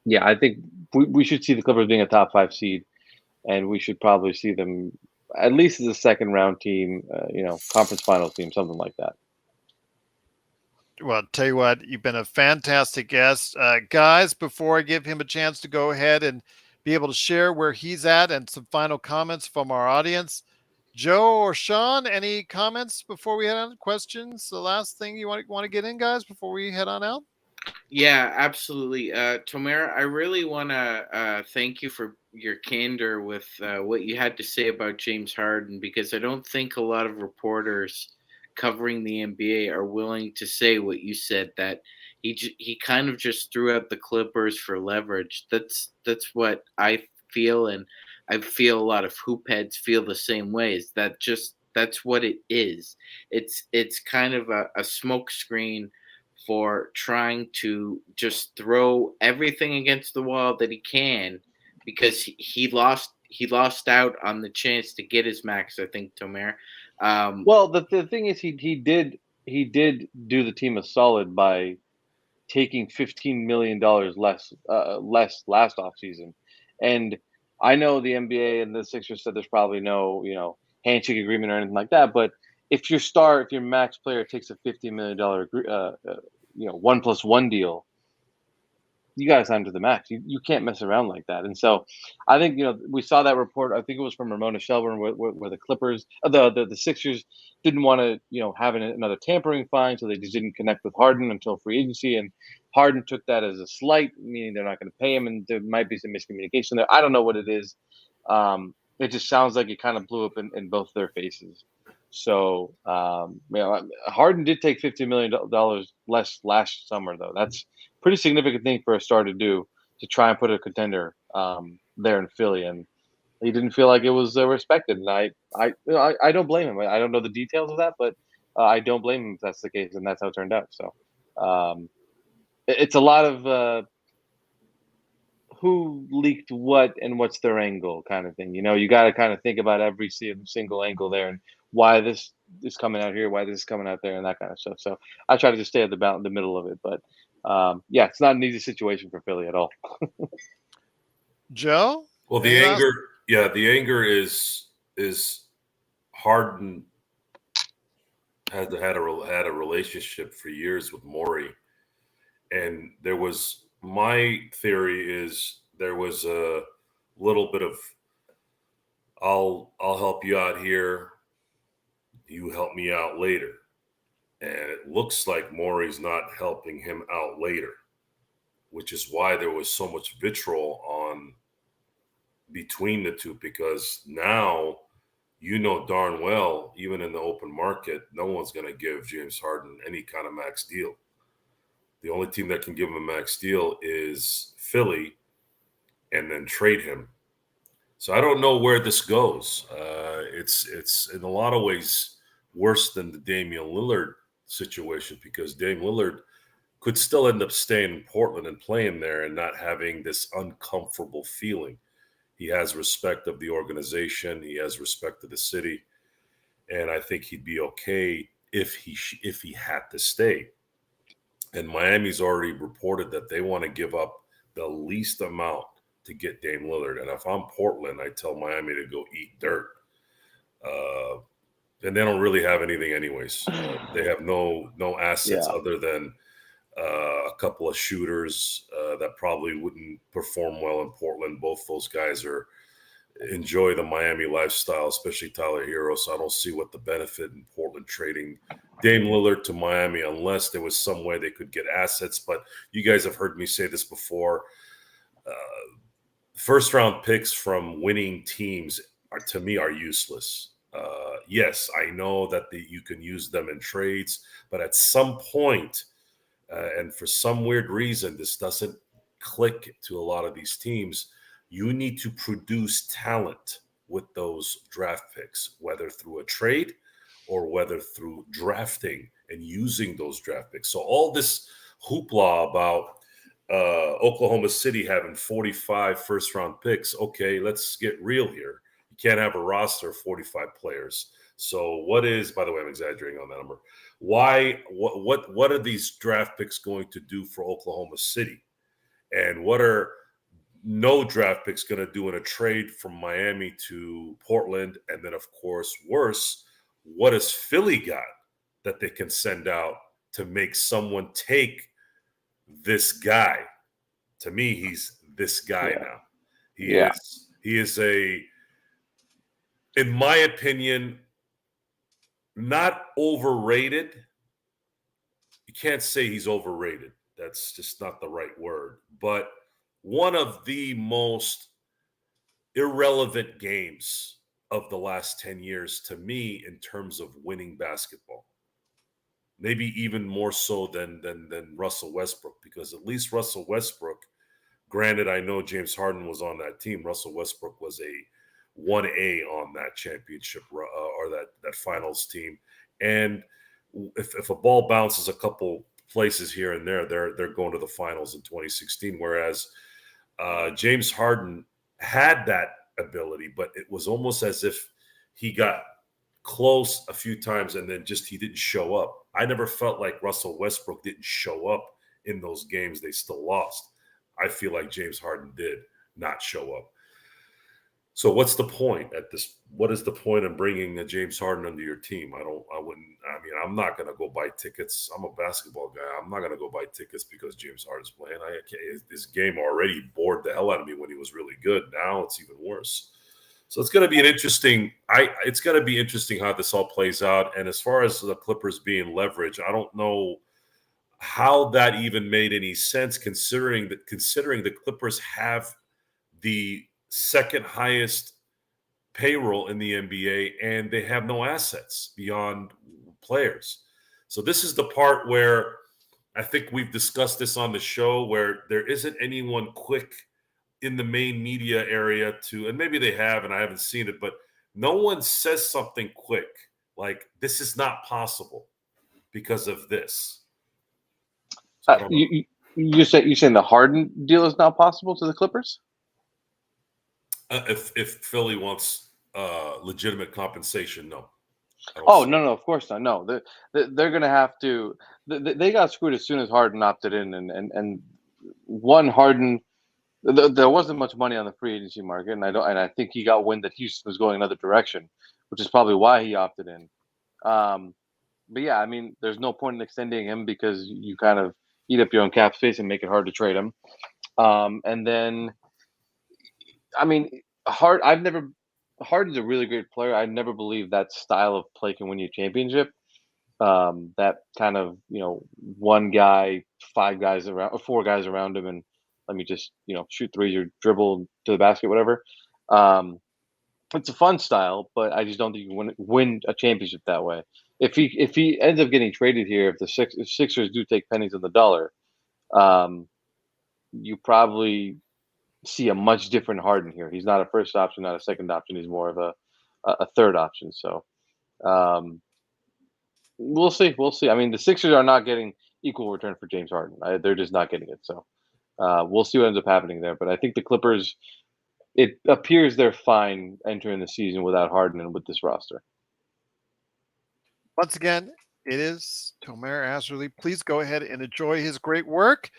Yeah, I think we should see the Clippers being a top 5 seed, and we should probably see them at least as a second round team, conference finals team, something like that. Well, tell you what, you've been a fantastic guest. Guys, before I give him a chance to go ahead and be able to share where he's at and some final comments from our audience, Joe or Sean, any comments before we head on? Questions? The last thing you want to get in, guys, before we head on out? Yeah, absolutely. Tomer, I really want to thank you for your candor with what you had to say about James Harden, because I don't think a lot of reporters covering the NBA are willing to say what you said, that he kind of just threw out the Clippers for leverage. That's what I feel, and I feel a lot of hoop heads feel the same way. Is that just that's what it is? It's kind of a smoke screen for trying to just throw everything against the wall that he can, because he lost out on the chance to get his max, I think, Tomer. Well, the thing is, he did do the team a solid by taking $15 million less last offseason. And I know the NBA and the Sixers said there's probably no handshake agreement or anything like that, but if your max player takes a $15 million 1+1 deal, you got to sign to the max. You can't mess around like that. And so I think, we saw that report. I think it was from Ramona Shelburne where the Clippers, the Sixers didn't want to, have another tampering fine. So they just didn't connect with Harden until free agency. And Harden took that as a slight, meaning they're not going to pay him. And there might be some miscommunication there. I don't know what it is. It just sounds like it kind of blew up in both their faces. So, Harden did take $50 million less last summer, though. That's a pretty significant thing for a star to do, to try and put a contender there in Philly. And he didn't feel like it was respected. And I don't blame him. I don't know the details of that, but I don't blame him if that's the case, and that's how it turned out. So it's a lot of who leaked what and what's their angle kind of thing. You got to kind of think about every single angle there and why this is coming out here, why this is coming out there, and that kind of stuff. So I try to just stay at the middle of it. But it's not an easy situation for Philly at all. Joe? Well, the anger is Harden had a relationship for years with Morey, and my theory is there was a little bit of I'll help you out here, you help me out later, and it looks like Morey's not helping him out later, which is why there was so much vitriol on between the two, because now darn well, even in the open market, no one's going to give James Harden any kind of max deal. The only team that can give him a max deal is Philly, and then trade him. So I don't know where this goes. It's in a lot of ways worse than the Damian Lillard situation, because Dame Lillard could still end up staying in Portland and playing there and not having this uncomfortable feeling. He has respect of the organization. He has respect of the city. And I think he'd be okay if he had to stay. And Miami's already reported that they want to give up the least amount to get Dame Lillard. And if I'm Portland, I tell Miami to go eat dirt. And they don't really have anything anyways. They have no assets other than a couple of shooters that probably wouldn't perform well in Portland. Both those guys enjoy the Miami lifestyle, especially Tyler Hero. So I don't see what the benefit in Portland trading Dame Lillard to Miami, unless there was some way they could get assets. But you guys have heard me say this before. First round picks from winning teams to me are useless. Yes, I know that you can use them in trades, but at some point, and for some weird reason, this doesn't click to a lot of these teams. You need to produce talent with those draft picks, whether through a trade or whether through drafting and using those draft picks. So all this hoopla about Oklahoma City having 45 first-round picks, okay, let's get real here. You can't have a roster of 45 players. So what is, by the way, I'm exaggerating on that number. What are these draft picks going to do for Oklahoma City? And what are no draft picks going to do in a trade from Miami to Portland? And then, of course, worse, what has Philly got that they can send out to make someone take this guy? To me, he's this guy now. He is in my opinion, not overrated. You can't say he's overrated. That's just not the right word. But one of the most irrelevant games of the last 10 years to me in terms of winning basketball. Maybe even more so than Russell Westbrook, because at least Russell Westbrook, granted, I know James Harden was on that team. Russell Westbrook was a 1A on that championship or that finals team. And if a ball bounces a couple places here and there, they're going to the finals in 2016. Whereas James Harden had that ability, but it was almost as if he got close a few times and then just he didn't show up. I never felt like Russell Westbrook didn't show up in those games they still lost. I feel like James Harden did not show up. So what's the point at this? What is the point of bringing a James Harden under your team? I'm not going to go buy tickets. I'm a basketball guy. I'm not going to go buy tickets because James Harden's playing. This game already bored the hell out of me when he was really good. Now it's even worse. So it's going to be it's going to be interesting how this all plays out. And as far as the Clippers being leveraged, I don't know how that even made any sense, considering the Clippers have the second highest payroll in the NBA, and they have no assets beyond players. So this is the part where I think we've discussed this on the show, where there isn't anyone quick in the main media area to, and maybe they have, and I haven't seen it, but no one says something quick like this is not possible because of this. So I don't know. You saying the Harden deal is not possible to the Clippers? If Philly wants legitimate compensation, no. Oh no, of course not. No, they're going to have to. They got screwed as soon as Harden opted in, and one Harden. There wasn't much money on the free agency market, and I think he got wind that Houston was going another direction, which is probably why he opted in. But yeah, I mean, there's no point in extending him because you kind of eat up your own cap space and make it hard to trade him. And then, I mean, Harden's a really great player. I never believed that style of play can win you a championship. That kind of, one guy, five guys around, or four guys around him, and let me just, shoot threes or dribble to the basket, whatever. It's a fun style, but I just don't think you can win a championship that way. If he ends up getting traded here, if the Sixers do take pennies on the dollar, you probably see a much different Harden here. He's not a first option, not a second option. He's more of a third option. So we'll see. We'll see. I mean, the Sixers are not getting equal return for James Harden. They're just not getting it. So we'll see what ends up happening there. But I think the Clippers, it appears they're fine entering the season without Harden and with this roster. Once again, it is Tomer Azarly. Please go ahead and enjoy his great work.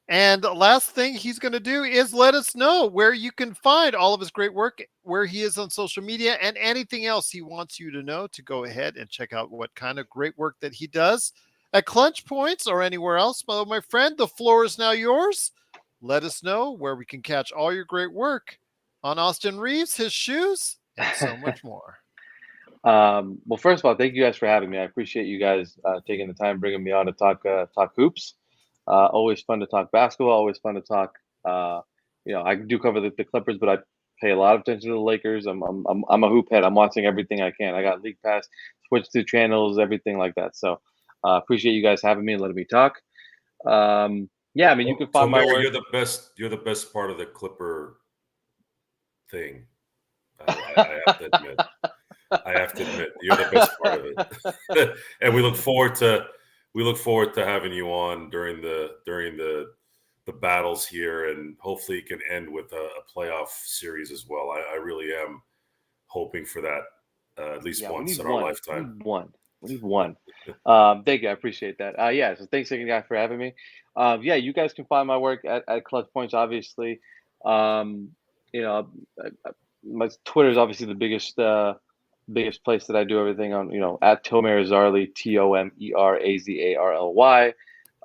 And the last thing he's going to do is let us know where you can find all of his great work, where he is on social media, and anything else he wants you to know to go ahead and check out what kind of great work that he does at ClutchPoints or anywhere else. But my friend, the floor is now yours. Let us know where we can catch all your great work on Austin Reeves, his shoes, and so much more. Well, first of all, thank you guys for having me. I appreciate you guys taking the time, bringing me on to talk hoops. Always fun to talk basketball. Always fun to talk. I do cover the Clippers, but I pay a lot of attention to the Lakers. I'm a hoop head. I'm watching everything I can. I got League Pass, switch to channels, everything like that. So appreciate you guys having me and letting me talk. Yeah, I mean, you can find my work. You're the best part of the Clipper thing. I have to admit, you're the best part of it. And we look forward to having you on during the battles here, and hopefully it can end with a playoff series as well. I really am hoping for that at least once in our lifetime. We need one. Thank you. I appreciate that. So thanks again, guys, for having me. You guys can find my work at ClutchPoints, obviously. My Twitter is obviously the biggest place that I do everything on, at Tomer Azarly, TOMERAZARLY.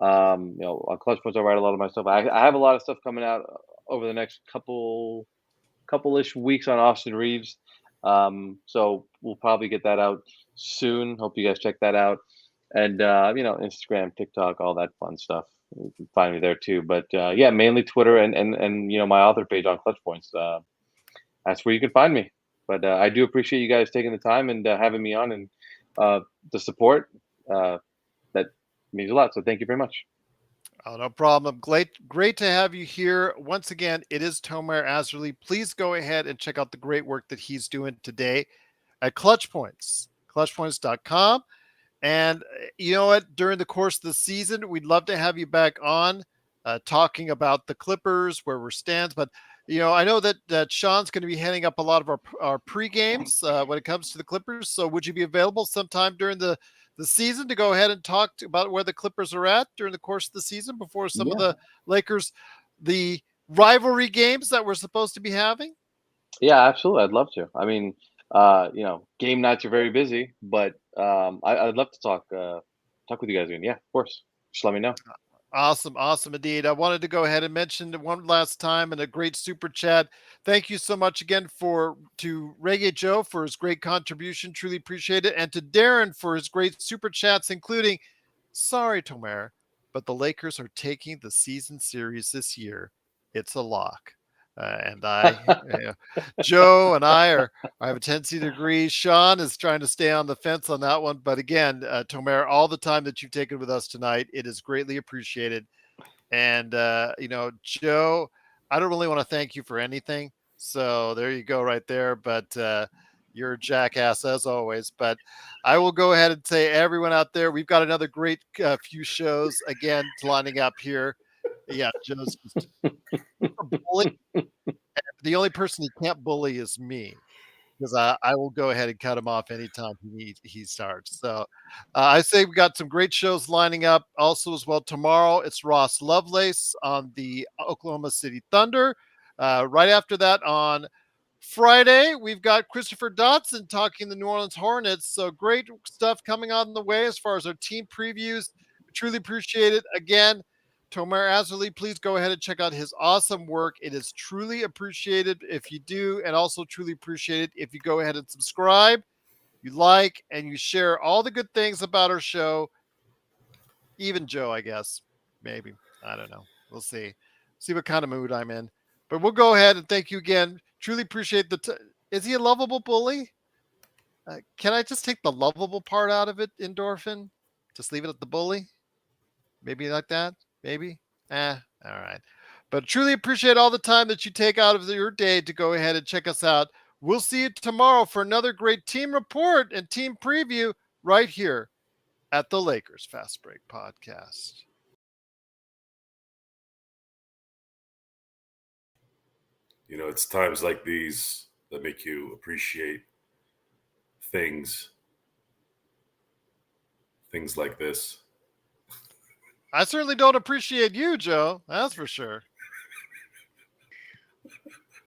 On ClutchPoints, I write a lot of my stuff. I have a lot of stuff coming out over the next couple-ish weeks on Austin Reeves. So we'll probably get that out soon. Hope you guys check that out. And, Instagram, TikTok, all that fun stuff. You can find me there too. But mainly Twitter and my author page on ClutchPoints. That's where you can find me. But I do appreciate you guys taking the time and having me on, and the support. That means a lot. So thank you very much. Oh, no problem. Great to have you here. Once again, it is Tomer Azarly. Please go ahead and check out the great work that he's doing today at ClutchPoints, ClutchPoints.com. And you know what? During the course of the season, we'd love to have you back on talking about the Clippers, where we're stands. But I know that Sean's going to be heading up a lot of our pre-games when it comes to the Clippers. So would you be available sometime during the season to go ahead and talk about where the Clippers are at during the course of the season before some of the Lakers, the rivalry games that we're supposed to be having? Yeah, absolutely. I'd love to. I mean, game nights are very busy, but I'd love to talk with you guys again. Yeah, of course. Just let me know. Awesome indeed. I wanted to go ahead and mention one last time, and a great super chat. Thank you so much again to Reggae Joe for his great contribution. Truly appreciate it. And to Darren for his great super chats, including, sorry, Tomer, but the Lakers are taking the season series this year. It's a lock. And Joe and I have a tendency to agree. Sean is trying to stay on the fence on that one. But again, Tomer, all the time that you've taken with us tonight, it is greatly appreciated. And, Joe, I don't really want to thank you for anything. So there you go right there. But you're a jackass as always. But I will go ahead and say, everyone out there, we've got another great few shows again lining up here. Yeah, Joe's just a bully. The only person he can't bully is me, because I will go ahead and cut him off anytime he starts. So I say we got some great shows lining up. Also, as well, tomorrow it's Ross Lovelace on the Oklahoma City Thunder. Right after that, on Friday, we've got Christopher Dotson talking the New Orleans Hornets. So great stuff coming on the way as far as our team previews. Truly appreciate it. Again, Tomer Azarly, please go ahead and check out his awesome work. It is truly appreciated if you do, and also truly appreciated if you go ahead and subscribe, you like, and you share all the good things about our show. Even Joe, I guess. Maybe. I don't know. We'll see. See what kind of mood I'm in. But we'll go ahead and thank you again. Truly appreciate is he a lovable bully? Can I just take the lovable part out of it, Endorphin? Just leave it at the bully? Maybe like that? Maybe? All right. But truly appreciate all the time that you take out of your day to go ahead and check us out. We'll see you tomorrow for another great team report and team preview right here at the Lakers Fast Break Podcast. It's times like these that make you appreciate things like this. I certainly don't appreciate you, Joe. That's for sure.